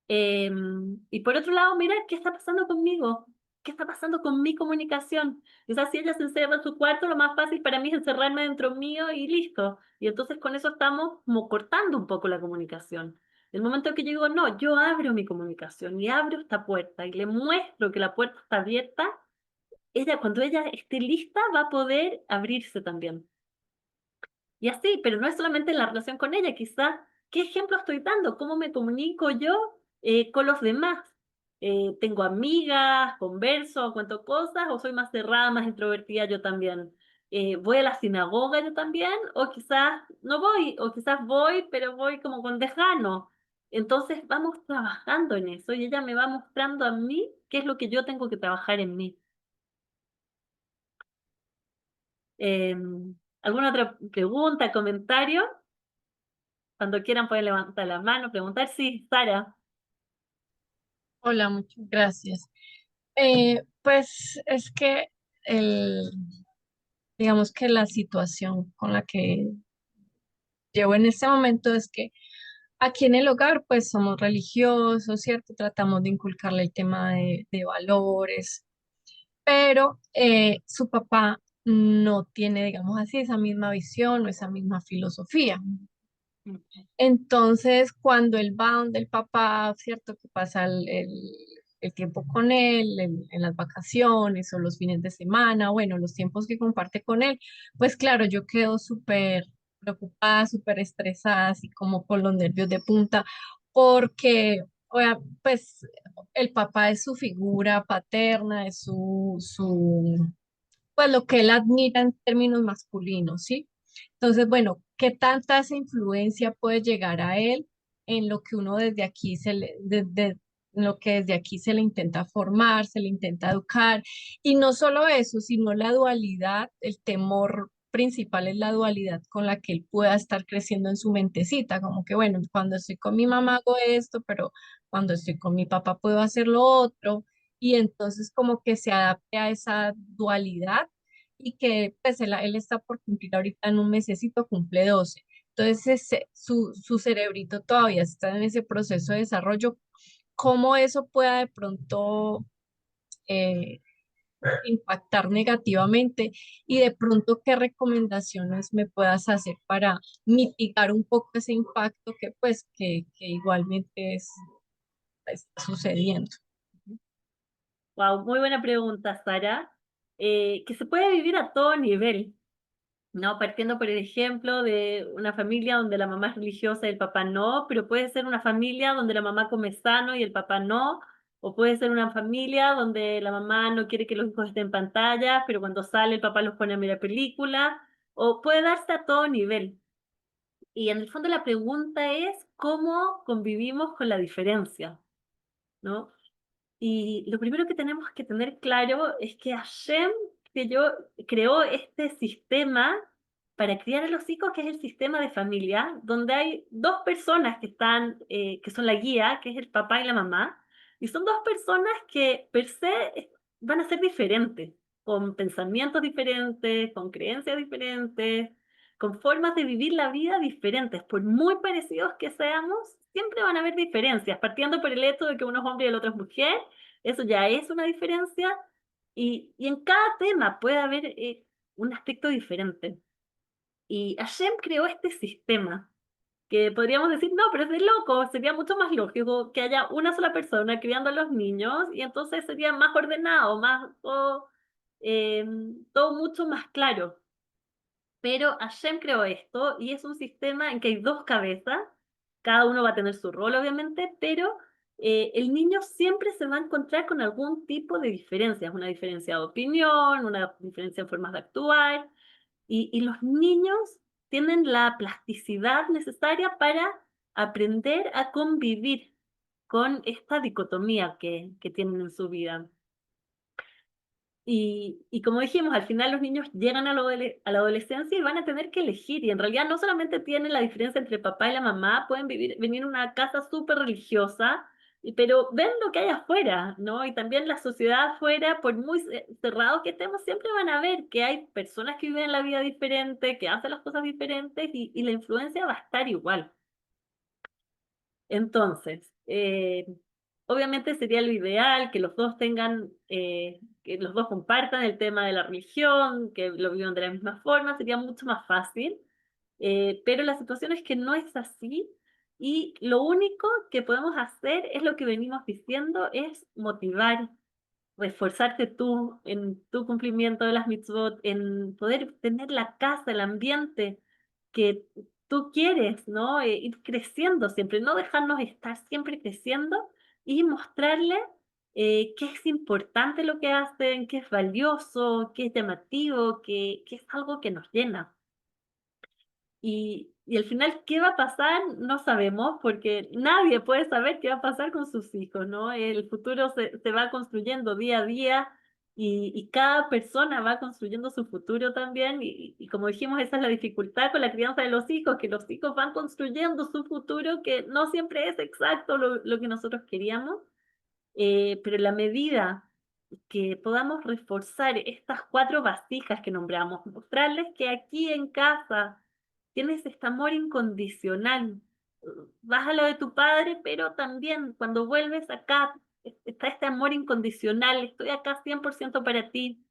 Speaker 2: Y por otro lado, mirar qué está pasando conmigo. ¿qué está pasando con mi comunicación? O sea, si ella se encerra en su cuarto, lo más fácil para mí es encerrarme dentro mío y listo. Y entonces con eso estamos como cortando un poco la comunicación. El momento que yo digo, no, yo abro mi comunicación y abro esta puerta y le muestro que la puerta está abierta, ella, cuando ella esté lista, va a poder abrirse también. Y así, pero no es solamente en la relación con ella, quizás, ¿qué ejemplo estoy dando? ¿Cómo me comunico yo con los demás? ¿Tengo amigas, converso, cuento cosas o soy más cerrada, más introvertida yo también? ¿Voy a la sinagoga yo también? O quizás no voy, o quizás voy, pero voy como con desgano. Entonces vamos trabajando en eso y ella me va mostrando a mí qué es lo que yo tengo que trabajar en mí. ¿Alguna otra pregunta, comentario? Cuando quieran pueden levantar la mano, preguntar. Sí, Sara.
Speaker 5: Hola, muchas gracias. Pues es que el, digamos que la situación con la que llevo en este momento es que aquí en el hogar pues somos religiosos, ¿cierto? Tratamos de inculcarle el tema de valores, pero su papá no tiene, digamos así, esa misma visión o esa misma filosofía. Entonces, cuando él va donde el papá, ¿cierto? Que pasa el tiempo con él, en las vacaciones o los fines de semana, bueno, los tiempos que comparte con él, pues claro, yo quedo súper preocupada, súper estresada, así como con los nervios de punta, porque, pues, el papá es su figura paterna, es pues lo que él admira en términos masculinos, ¿sí? Entonces, bueno, ¿qué tanta esa influencia puede llegar a él en lo que uno desde aquí en lo que desde aquí se le intenta formar, se le intenta educar? Y no solo eso, sino la dualidad, el temor principal es la dualidad con la que él pueda estar creciendo en su mentecita, como que, bueno, cuando estoy con mi mamá hago esto, pero cuando estoy con mi papá puedo hacer lo otro y entonces como que se adapte a esa dualidad y que pues él está por cumplir ahorita en un mesecito, cumple 12. Entonces su cerebrito todavía está en ese proceso de desarrollo. ¿Cómo eso pueda de pronto eh, impactar negativamente? Y de pronto, ¿qué recomendaciones me puedas hacer para mitigar un poco ese impacto que pues que igualmente está sucediendo?
Speaker 2: Wow, muy buena pregunta, Sara. Que se puede vivir a todo nivel, ¿no? Partiendo por el ejemplo de una familia donde la mamá es religiosa y el papá no, pero puede ser una familia donde la mamá come sano y el papá no, o puede ser una familia donde la mamá no quiere que los hijos estén en pantalla, pero cuando sale el papá los pone a mirar película, o puede darse a todo nivel. Y en el fondo la pregunta es cómo convivimos con la diferencia, ¿no? Y lo primero que tenemos que tener claro es que Hashem creó este sistema para criar a los hijos, que es el sistema de familia, donde hay dos personas que están, que son la guía, que es el papá y la mamá, y son dos personas que per se van a ser diferentes, con pensamientos diferentes, con creencias diferentes, con formas de vivir la vida diferentes. Por muy parecidos que seamos, siempre van a haber diferencias, partiendo por el hecho de que uno es hombre y el otro es mujer. Eso ya es una diferencia y en cada tema puede haber un aspecto diferente. Y Hashem creó este sistema que podríamos decir, no, pero es de loco, sería mucho más lógico que haya una sola persona criando a los niños y entonces sería más ordenado, más todo mucho más claro. Pero Hashem creó esto y es un sistema en que hay dos cabezas, cada uno va a tener su rol obviamente, pero el niño siempre se va a encontrar con algún tipo de diferencias, una diferencia de opinión, una diferencia en formas de actuar, y los niños tienen la plasticidad necesaria para aprender a convivir con esta dicotomía que tienen en su vida. Y como dijimos, al final los niños llegan a la adolescencia y van a tener que elegir. Y en realidad no solamente tienen la diferencia entre el papá y la mamá, pueden venir en una casa súper religiosa, pero ven lo que hay afuera, ¿no? Y también la sociedad afuera, por muy cerrados que estemos, siempre van a ver que hay personas que viven la vida diferente, que hacen las cosas diferentes y la influencia va a estar igual. Entonces, Obviamente sería lo ideal que los dos tengan, que los dos compartan el tema de la religión, que lo vivan de la misma forma, sería mucho más fácil. Pero la situación es que no es así y lo único que podemos hacer es lo que venimos diciendo, es motivar, reforzarte tú en tu cumplimiento de las mitzvot, en poder tener la casa, el ambiente que tú quieres, ¿no? Ir creciendo siempre, no dejarnos estar siempre creciendo y mostrarle qué es importante lo que hacen, qué es valioso, qué es llamativo, qué es algo que nos llena. Y al final, ¿qué va a pasar? No sabemos, porque nadie puede saber qué va a pasar con sus hijos, ¿no? El futuro se va construyendo día a día y cada persona va construyendo su futuro también. Y como dijimos, esa es la dificultad con la crianza de los hijos, que los hijos van construyendo su futuro, que no siempre es exacto lo que nosotros queríamos. Pero en la medida que podamos reforzar estas 4 vasijas que nombramos, mostrarles que aquí en casa tienes este amor incondicional. Vas a lo de tu padre, pero también cuando vuelves acá está este amor incondicional, estoy acá 100% para ti.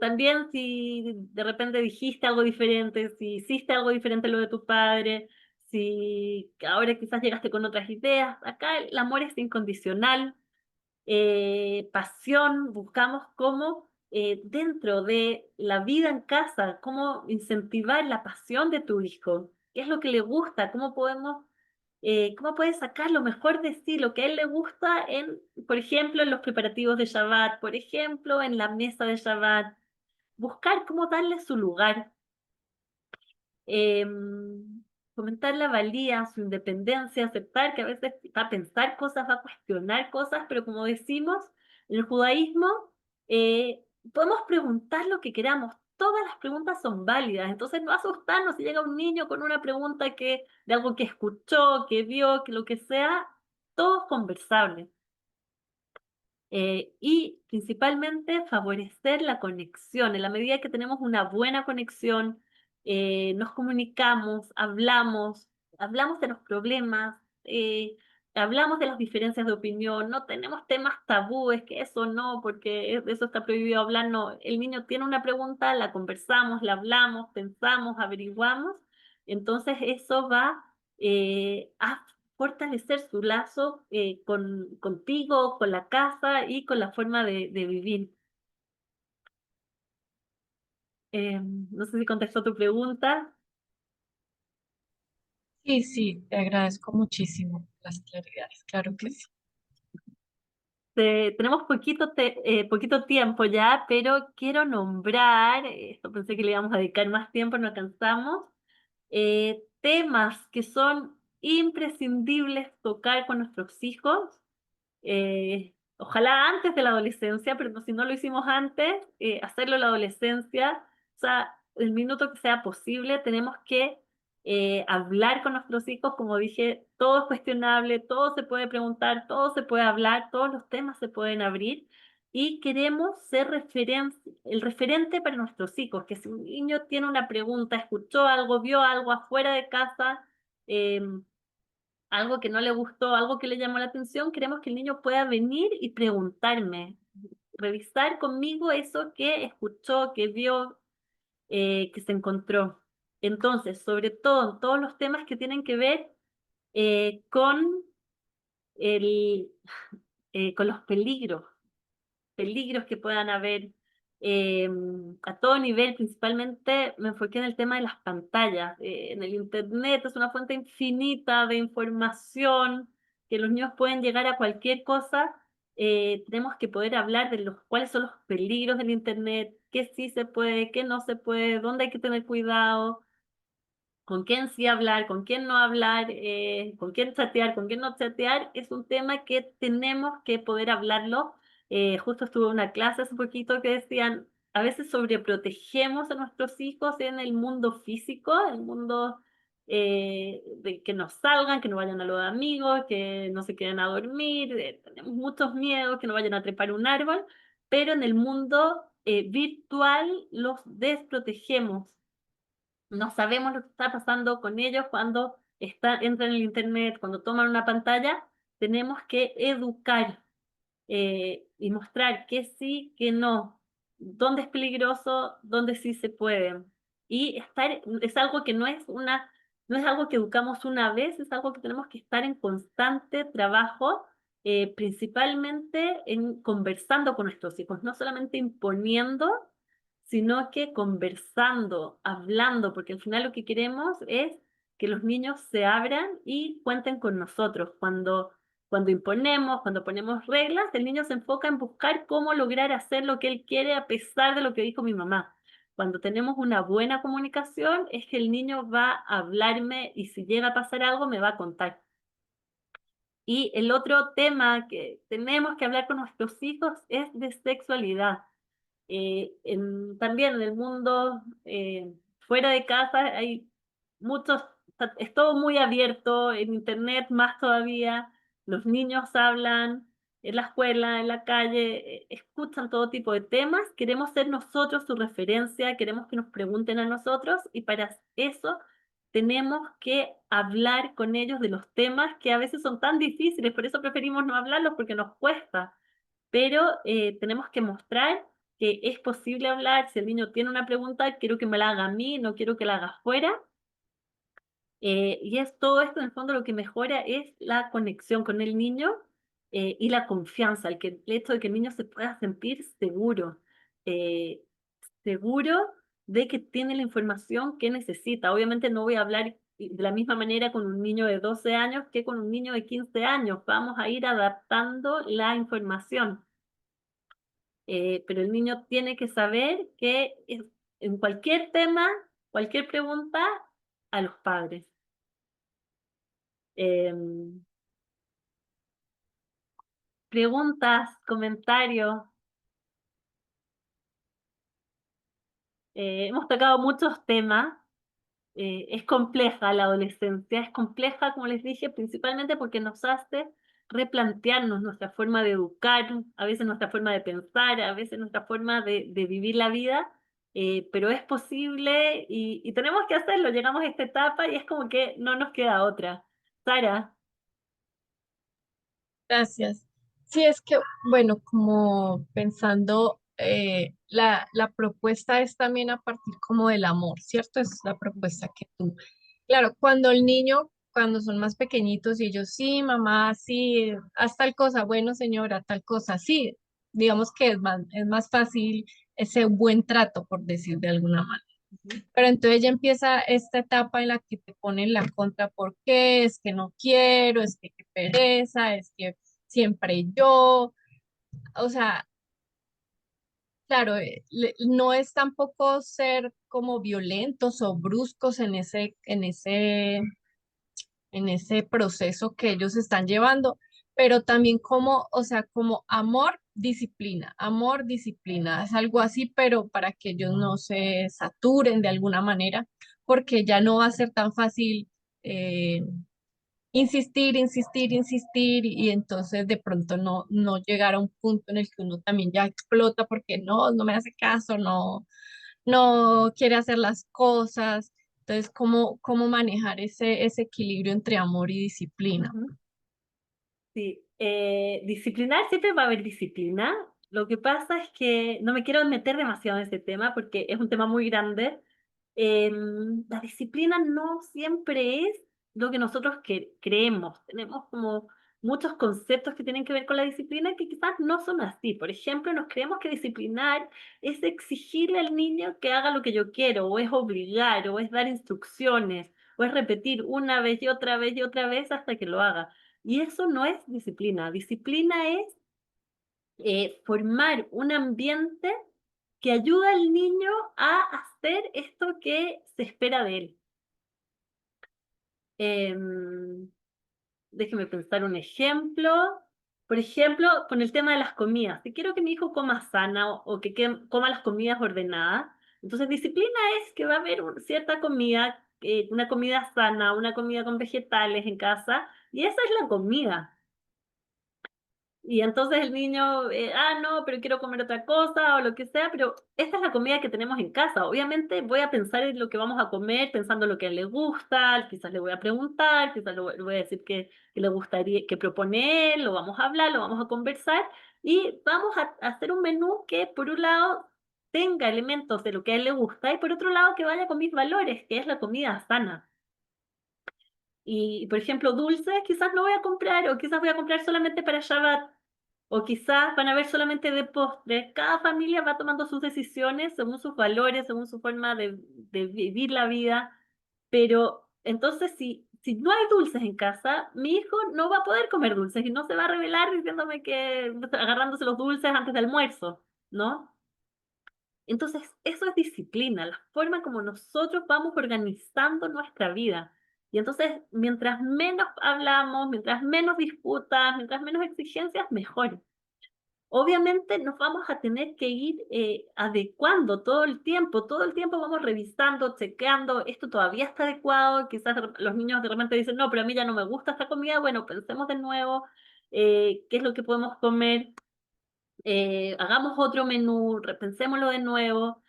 Speaker 2: También si de repente dijiste algo diferente, si hiciste algo diferente a lo de tu padre, si ahora quizás llegaste con otras ideas, acá el amor es incondicional. Pasión, buscamos cómo dentro de la vida en casa, cómo incentivar la pasión de tu hijo, qué es lo que le gusta, cómo puedes sacar lo mejor de sí, lo que a él le gusta por ejemplo, en los preparativos de Shabbat, por ejemplo, en la mesa de Shabbat, buscar cómo darle su lugar. Fomentar la valía, su independencia, aceptar que a veces va a pensar cosas, va a cuestionar cosas, pero como decimos, en el judaísmo podemos preguntar lo que queramos. Todas las preguntas son válidas, entonces no asustarnos si llega un niño con una pregunta de algo que escuchó, que vio, que lo que sea, todo es conversable. Y principalmente favorecer la conexión. En la medida que tenemos una buena conexión, nos comunicamos, hablamos de los problemas, hablamos de las diferencias de opinión, no tenemos temas tabúes, que eso no, porque eso está prohibido hablar, no. El niño tiene una pregunta, la conversamos, la hablamos, pensamos, averiguamos, entonces eso va a fortalecer su lazo contigo, con la casa y con la forma de vivir. No sé si contestó tu pregunta.
Speaker 5: Sí, sí, te agradezco muchísimo las claridades, claro que sí.
Speaker 2: Tenemos poquito tiempo ya, pero quiero nombrar, esto pensé que le íbamos a dedicar más tiempo, no alcanzamos, temas que son imprescindibles tocar con nuestros hijos. Ojalá antes de la adolescencia, pero si no lo hicimos antes, hacerlo en la adolescencia, o sea, el minuto que sea posible, tenemos que hablar con nuestros hijos, como dije, todo es cuestionable, todo se puede preguntar, todo se puede hablar, todos los temas se pueden abrir, y queremos ser el referente para nuestros hijos, que si un niño tiene una pregunta, escuchó algo, vio algo afuera de casa, algo que no le gustó, algo que le llamó la atención, queremos que el niño pueda venir y preguntarme, revisar conmigo eso que escuchó, que vio, que se encontró. Entonces, sobre todo en todos los temas que tienen que ver con, el, con los peligros que puedan haber a todo nivel, principalmente me enfoqué en el tema de las pantallas. En el Internet es una fuente infinita de información, que los niños pueden llegar a cualquier cosa. Tenemos que poder hablar de cuáles son los peligros del Internet, qué sí se puede, qué no se puede, dónde hay que tener cuidado, con quién sí hablar, con quién no hablar, con quién chatear, con quién no chatear, es un tema que tenemos que poder hablarlo. Justo estuve en una clase hace poquito que decían, a veces sobreprotegemos a nuestros hijos en el mundo físico, el mundo de que no salgan, que no vayan a los amigos, que no se queden a dormir, tenemos muchos miedos, que no vayan a trepar un árbol, pero en el mundo virtual los desprotegemos. No sabemos lo que está pasando con ellos cuando entran en el internet, cuando toman una pantalla, tenemos que educar y mostrar que sí, que no, dónde es peligroso, dónde sí se puede. Y es algo que no es algo que educamos una vez, es algo que tenemos que estar en constante trabajo, principalmente en conversando con nuestros hijos, no solamente imponiendo, sino que conversando, hablando, porque al final lo que queremos es que los niños se abran y cuenten con nosotros. Cuando imponemos, cuando ponemos reglas, el niño se enfoca en buscar cómo lograr hacer lo que él quiere a pesar de lo que dijo mi mamá. Cuando tenemos una buena comunicación, es que el niño va a hablarme y si llega a pasar algo, me va a contar. Y el otro tema que tenemos que hablar con nuestros hijos es de sexualidad. También en el mundo fuera de casa hay muchos, es todo muy abierto, en internet más todavía, los niños hablan en la escuela, en la calle, escuchan todo tipo de temas, queremos ser nosotros su referencia, queremos que nos pregunten a nosotros y para eso tenemos que hablar con ellos de los temas que a veces son tan difíciles, por eso preferimos no hablarlos porque nos cuesta, pero tenemos que mostrar que es posible hablar. Si el niño tiene una pregunta, quiero que me la haga a mí, no quiero que la haga afuera. Y es todo esto, en el fondo, lo que mejora es la conexión con el niño y la confianza, el hecho de que el niño se pueda sentir seguro, eh, seguro de que tiene la información que necesita. Obviamente no voy a hablar de la misma manera con un niño de 12 años que con un niño de 15 años. Vamos a ir adaptando la información. Pero el niño tiene que saber que en cualquier tema, cualquier pregunta, a los padres. Em, Preguntas, comentarios. Hemos tocado muchos temas. Es compleja la adolescencia, es compleja, como les dije, principalmente porque nos hace replantearnos nuestra forma de educar, a veces nuestra forma de pensar, a veces nuestra forma de vivir la vida, pero es posible y tenemos que hacerlo. Llegamos a esta etapa y es como que no nos queda otra. Sara,
Speaker 5: Gracias. Sí, es que, bueno, como pensando, la propuesta es también a partir como del amor, ¿cierto? Es la propuesta que tú. Claro, cuando el niño, cuando son más pequeñitos y ellos, sí, mamá, sí, haz tal cosa, bueno, señora, tal cosa, sí, digamos que es más fácil ese buen trato, por decir de alguna manera. Pero entonces ya empieza esta etapa en la que te ponen la contra, ¿por qué? Es que no quiero, es que qué pereza, es que siempre yo, o sea, claro, no es tampoco ser como violentos o bruscos en ese proceso que ellos están llevando, pero también como, o sea, como amor, disciplina, es algo así, pero para que ellos no se saturen de alguna manera, porque ya no va a ser tan fácil eh, insistir, insistir, insistir, y entonces de pronto no llegar a un punto en el que uno también ya explota porque no me hace caso, no quiere hacer las cosas. Entonces, ¿cómo manejar ese equilibrio entre amor y disciplina?
Speaker 2: ujú, sí, disciplinar siempre va a haber disciplina. Lo que pasa es que no me quiero meter demasiado en ese tema porque es un tema muy grande. La disciplina no siempre es lo que nosotros creemos. Tenemos como muchos conceptos que tienen que ver con la disciplina que quizás no son así. Por ejemplo, nos creemos que disciplinar es exigirle al niño que haga lo que yo quiero, o es obligar, o es dar instrucciones, o es repetir una vez y otra vez hasta que lo haga. Y eso no es disciplina. Disciplina es formar un ambiente que ayuda al niño a hacer esto que se espera de él. Em, Déjeme pensar un ejemplo. Por ejemplo, con el tema de las comidas. Si quiero que mi hijo coma sana o que coma las comidas ordenadas, entonces disciplina es que va a haber cierta comida, una comida sana, una comida con vegetales en casa, y esa es la comida. Y entonces el niño, no, pero quiero comer otra cosa o lo que sea, pero esta es la comida que tenemos en casa. Obviamente voy a pensar en lo que vamos a comer, pensando en lo que a él le gusta, quizás le voy a preguntar, quizás le voy a decir que le gustaría, que propone él, lo vamos a hablar, lo vamos a conversar y vamos a hacer un menú que por un lado tenga elementos de lo que a él le gusta y por otro lado que vaya con mis valores, que es la comida sana. Y, por ejemplo, dulces quizás no voy a comprar, o quizás voy a comprar solamente para Shabbat, o quizás van a ver solamente de postres. Cada familia va tomando sus decisiones según sus valores, según su forma de vivir la vida. Pero entonces, si no hay dulces en casa, mi hijo no va a poder comer dulces y no se va a rebelar diciéndome que agarrándose los dulces antes del almuerzo, ¿no? Entonces, eso es disciplina, la forma como nosotros vamos organizando nuestra vida. Y entonces, mientras menos hablamos, mientras menos disputas, mientras menos exigencias, mejor. Obviamente nos vamos a tener que ir adecuando todo el tiempo vamos revisando, chequeando, esto todavía está adecuado, quizás los niños de repente dicen, no, pero a mí ya no me gusta esta comida, bueno, pensemos de nuevo, qué es lo que podemos comer, hagamos otro menú, repensémoslo de nuevo.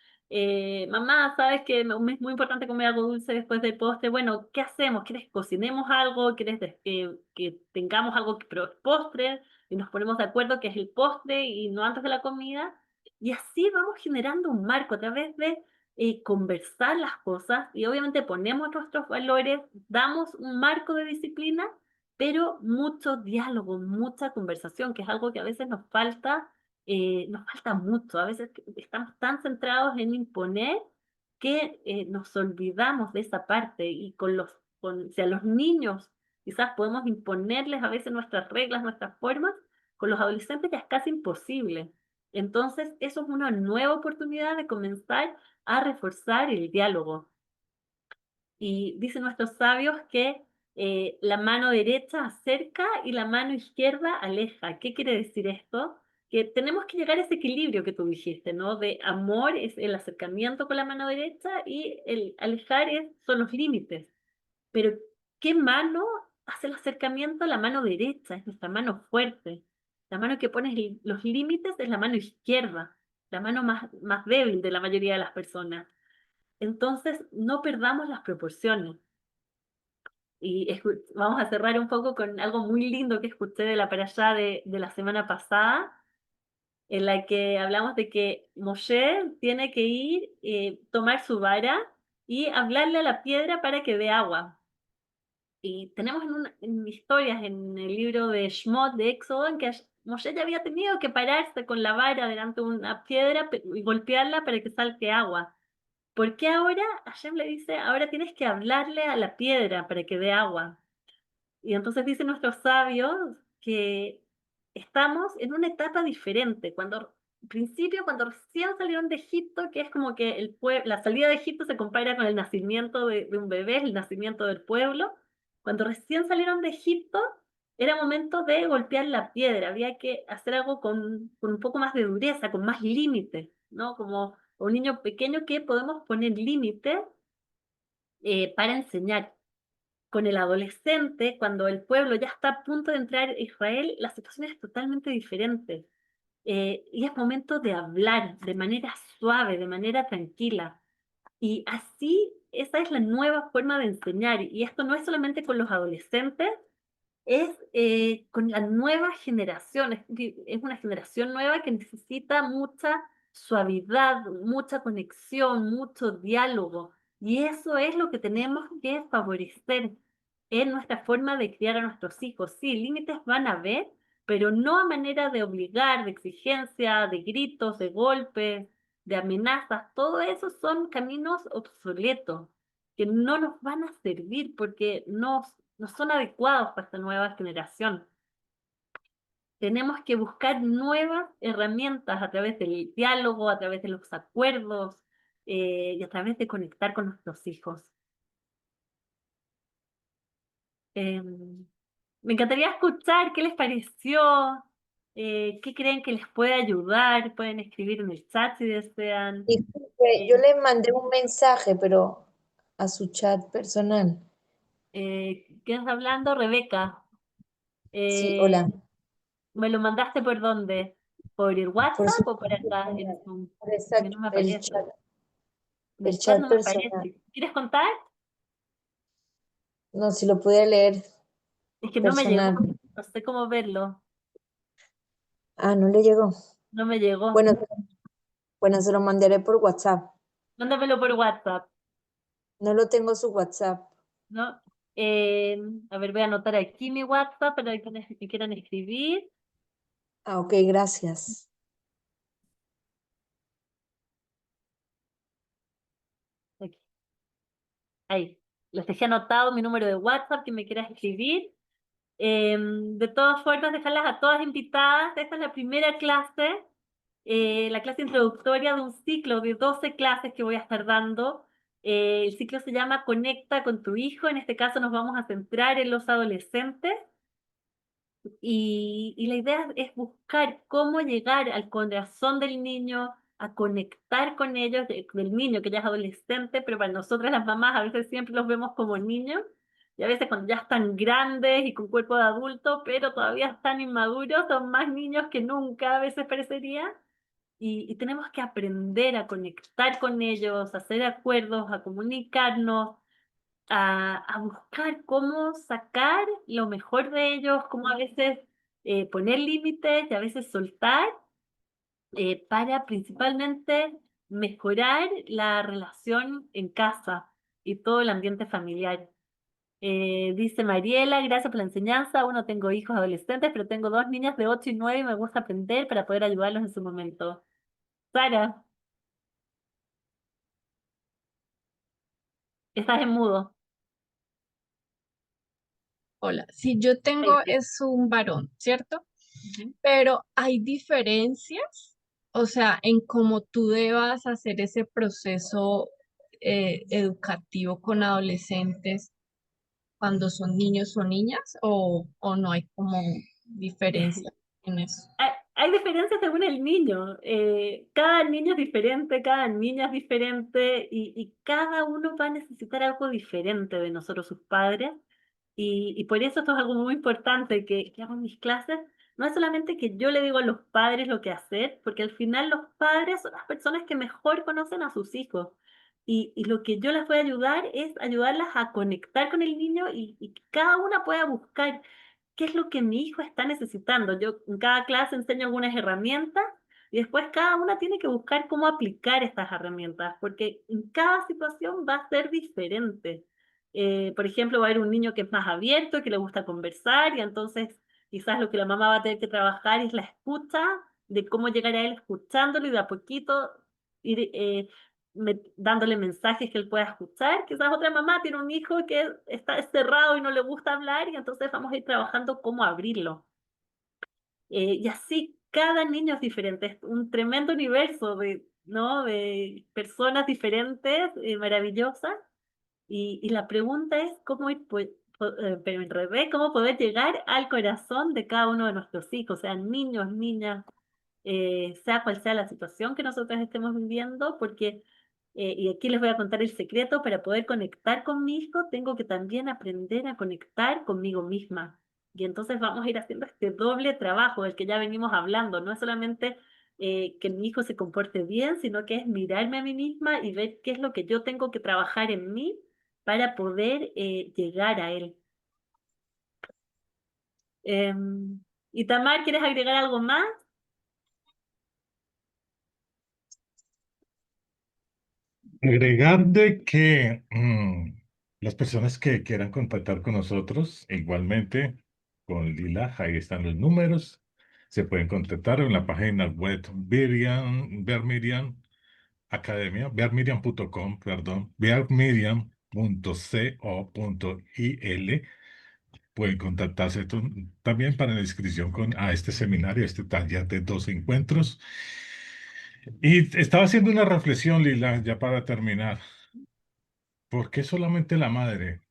Speaker 2: Mamá, ¿sabes que es muy importante comer algo dulce después del postre? Bueno, ¿qué hacemos? ¿Quieres cocinemos algo? ¿Quieres que tengamos algo que postre? Y nos ponemos de acuerdo que es el postre y no antes de la comida. Y así vamos generando un marco a través de conversar las cosas y obviamente ponemos nuestros valores, damos un marco de disciplina, pero mucho diálogo, mucha conversación, que es algo que a veces nos falta mucho. A veces estamos tan centrados en imponer que nos olvidamos de esa parte y si a los niños quizás podemos imponerles a veces nuestras reglas, nuestras formas, con los adolescentes ya es casi imposible. Entonces, eso es una nueva oportunidad de comenzar a reforzar el diálogo. Y dicen nuestros sabios que la mano derecha acerca y la mano izquierda aleja. ¿Qué quiere decir esto? Que tenemos que llegar a ese equilibrio que tú dijiste, ¿no? De amor es el acercamiento con la mano derecha y el alejar son los límites. Pero ¿qué mano hace el acercamiento? La mano derecha, es nuestra mano fuerte. La mano que pone los límites es la mano izquierda, la mano más débil de la mayoría de las personas. Entonces, no perdamos las proporciones. Y vamos a cerrar un poco con algo muy lindo que escuché de la parashá de la semana pasada, en la que hablamos de que Moshe tiene que ir, tomar su vara y hablarle a la piedra para que dé agua. Y tenemos en historias en el libro de Shmot, de Éxodo, en que Moshe ya había tenido que pararse con la vara delante de una piedra y golpearla para que salte agua. ¿Por qué ahora Hashem le dice, ahora tienes que hablarle a la piedra para que dé agua? Y entonces dicen nuestros sabios que estamos en una etapa diferente. Al principio, cuando recién salieron de Egipto, que es como que la salida de Egipto se compara con el nacimiento de un bebé, el nacimiento del pueblo. Cuando recién salieron de Egipto, era momento de golpear la piedra. Había que hacer algo con un poco más de dureza, con más límite, ¿no? Como un niño pequeño que podemos poner límite para enseñar. Con el adolescente, cuando el pueblo ya está a punto de entrar a Israel, la situación es totalmente diferente. Y es momento de hablar de manera suave, de manera tranquila. Y así, esa es la nueva forma de enseñar. Y esto no es solamente con los adolescentes, es con la nueva generación. Es una generación nueva que necesita mucha suavidad, mucha conexión, mucho diálogo. Y eso es lo que tenemos que favorecer en nuestra forma de criar a nuestros hijos. Sí, límites van a haber, pero no a manera de obligar, de exigencia, de gritos, de golpes, de amenazas. Todo eso son caminos obsoletos que no nos van a servir porque no son adecuados para esta nueva generación. Tenemos que buscar nuevas herramientas a través del diálogo, a través de los acuerdos y a través de conectar con nuestros hijos. Me encantaría escuchar qué les pareció, qué creen que les puede ayudar. Pueden escribir en el chat si desean.
Speaker 6: Disculpe, yo le mandé un mensaje, pero a su chat personal.
Speaker 2: ¿Quién está hablando? Rebeca.
Speaker 6: Sí,
Speaker 2: Eh,
Speaker 6: hola.
Speaker 2: ¿Me lo mandaste por dónde? ¿Por el
Speaker 6: Por
Speaker 2: WhatsApp
Speaker 6: su
Speaker 2: o por acá en Zoom? A mí
Speaker 6: exacto,
Speaker 2: no me
Speaker 6: el
Speaker 2: aparece.
Speaker 6: chat,
Speaker 2: En
Speaker 6: el
Speaker 2: el chat
Speaker 6: chat
Speaker 2: no me
Speaker 6: personal.
Speaker 2: aparece. ¿Quieres contar?
Speaker 6: No, si lo pudiera leer
Speaker 2: Es que no me llegó.
Speaker 6: personal.
Speaker 2: No sé cómo verlo.
Speaker 6: Ah, no le llegó.
Speaker 2: No me llegó.
Speaker 6: Bueno, bueno, se lo mandaré por WhatsApp.
Speaker 2: Mándamelo por WhatsApp,
Speaker 6: No lo tengo su WhatsApp.
Speaker 2: ¿no? A ver, voy a anotar aquí mi WhatsApp para quienes me quieran escribir.
Speaker 6: Ah, ok, gracias.
Speaker 2: Aquí. Ahí. Les dejé anotado mi número de WhatsApp, quien me quiera escribir. De todas formas, dejarlas a todas invitadas. Esta es la primera clase, la clase introductoria de un ciclo de 12 clases que voy a estar dando. El ciclo se llama Conecta con tu hijo. En este caso nos vamos a centrar en los adolescentes. Y la idea es buscar cómo llegar al corazón del niño, a conectar con ellos, del niño que ya es adolescente, pero para nosotras las mamás a veces siempre los vemos como niños, y a veces cuando ya están grandes y con cuerpo de adulto, pero todavía están inmaduros, son más niños que nunca, a veces parecería, y tenemos que aprender a conectar con ellos, a hacer acuerdos, a comunicarnos, a buscar cómo sacar lo mejor de ellos, cómo a veces poner límites y a veces soltar, para principalmente mejorar la relación en casa y todo el ambiente familiar. Dice Mariela, gracias por la enseñanza. Aún no tengo hijos adolescentes, pero tengo dos niñas de 8 y 9 y me gusta aprender para poder ayudarlos en su momento. Sara, estás en mudo.
Speaker 5: Hola, si yo
Speaker 2: Ahí
Speaker 5: tengo
Speaker 2: sí.
Speaker 5: es un varón, ¿cierto?
Speaker 2: Ujú.
Speaker 5: Pero hay diferencias, o sea, en cómo tú debas hacer ese proceso educativo con adolescentes cuando son niños o niñas, o no hay como diferencia en eso.
Speaker 2: Hay diferencias según el niño. Cada niño es diferente, cada niña es diferente y cada uno va a necesitar algo diferente de nosotros, sus padres. Y por eso esto es algo muy importante que hago en mis clases. No es solamente que yo le digo a los padres lo que hacer, porque al final los padres son las personas que mejor conocen a sus hijos. Y lo que yo les voy a ayudar es ayudarlas a conectar con el niño y que cada una pueda buscar qué es lo que mi hijo está necesitando. Yo en cada clase enseño algunas herramientas y después cada una tiene que buscar cómo aplicar estas herramientas, porque en cada situación va a ser diferente. Por ejemplo, va a haber un niño que es más abierto, que le gusta conversar y entonces quizás lo que la mamá va a tener que trabajar es la escucha, de cómo llegar a él escuchándolo y de a poquito ir dándole mensajes que él pueda escuchar. Quizás otra mamá tiene un hijo que está cerrado y no le gusta hablar y entonces vamos a ir trabajando cómo abrirlo. Y así cada niño es diferente, es un tremendo universo de, ¿no? de personas diferentes, maravillosas. Y la pregunta es cómo ir, pero en revés, cómo poder llegar al corazón de cada uno de nuestros hijos, sean niños, niñas, sea cual sea la situación que nosotros estemos viviendo, porque, y aquí les voy a contar el secreto, para poder conectar con mi hijo, tengo que también aprender a conectar conmigo misma. Y entonces vamos a ir haciendo este doble trabajo del que ya venimos hablando. No es solamente que mi hijo se comporte bien, sino que es mirarme a mí misma y ver qué es lo que yo tengo que trabajar en mí para poder llegar a él. Y Tamar, ¿quieres agregar algo más?
Speaker 3: Agregar de que las personas que quieran contactar con nosotros, igualmente con Lila, ahí están los números. Se pueden contactar en la página web Bearmiriam Academia, bearmiriam.com, perdón, bearmiriam.co.il. Pueden contactarse también para la inscripción a este seminario, a este taller de 12 encuentros. Y estaba haciendo una reflexión, Lila, ya para terminar. ¿Por qué solamente la madre?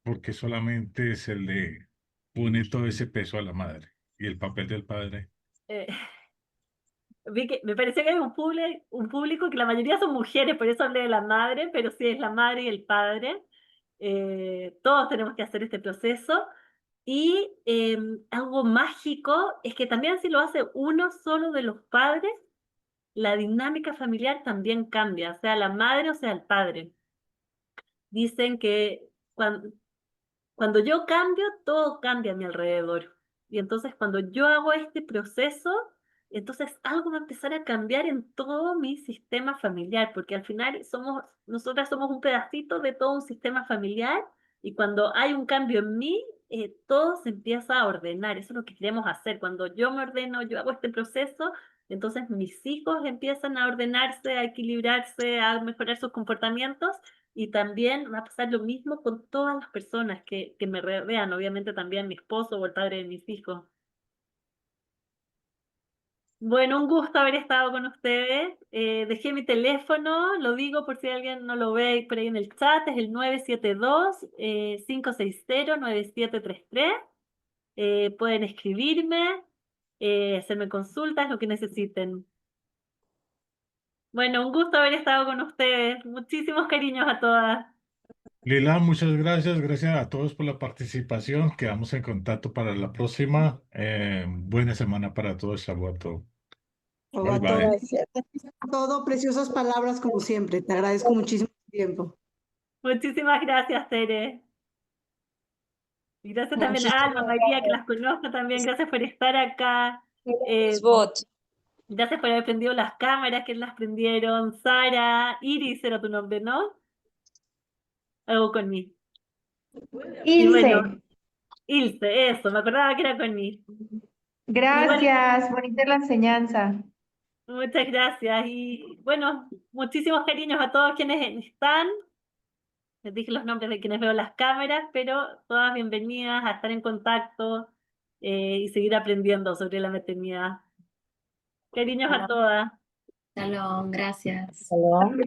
Speaker 3: ¿Por qué solamente se le pone todo ese peso a la madre? ¿Y el papel del padre?
Speaker 2: Eh, Vi que me pareció que hay un público que la mayoría son mujeres, por eso hablé de la madre, pero sí es la madre y el padre. Todos tenemos que hacer este proceso. Y algo mágico es que también si lo hace uno solo de los padres, la dinámica familiar también cambia, sea la madre o sea el padre. Dicen que cuando yo cambio, todo cambia a mi alrededor. Y entonces cuando yo hago este proceso, entonces algo va a empezar a cambiar en todo mi sistema familiar, porque al final nosotras somos un pedacito de todo un sistema familiar y cuando hay un cambio en mí, todo se empieza a ordenar. Eso es lo que queremos hacer. Cuando yo me ordeno, yo hago este proceso, entonces mis hijos empiezan a ordenarse, a equilibrarse, a mejorar sus comportamientos y también va a pasar lo mismo con todas las personas que me rodean, obviamente también mi esposo o el padre de mis hijos. Bueno, un gusto haber estado con ustedes. Dejé mi teléfono, lo digo por si alguien no lo ve por ahí en el chat, es el 972-560-9733. Pueden escribirme, hacerme consultas, lo que necesiten. Bueno, un gusto haber estado con ustedes. Muchísimos cariños a todas.
Speaker 3: Lila, muchas gracias. Gracias a todos por la participación. Quedamos en contacto para la próxima. Buena semana para todos. Shavuot. Bye
Speaker 7: Robato,
Speaker 3: bye.
Speaker 6: Gracias.
Speaker 7: todo, preciosas palabras como siempre. Te agradezco muchísimo tu tiempo.
Speaker 2: Muchísimas gracias, Tere. Y gracias también a Alma,
Speaker 6: Muchísimas
Speaker 2: María, que las conozco también. Gracias por estar acá.
Speaker 6: gracias, Bot.
Speaker 2: Gracias por haber prendido las cámaras, que las prendieron. Sara, Iris era tu nombre, ¿no? Algo con mí. Y bueno, Ilse, eso, me acordaba que era con mí. Y bueno,
Speaker 4: Gracias, bonita la enseñanza.
Speaker 2: muchas gracias. Y bueno, muchísimos cariños a todos quienes están. Les dije los nombres de quienes veo las cámaras, pero todas bienvenidas a estar en contacto y seguir aprendiendo sobre la maternidad. Cariños a todas.
Speaker 8: Shalom, gracias.
Speaker 6: Shalom.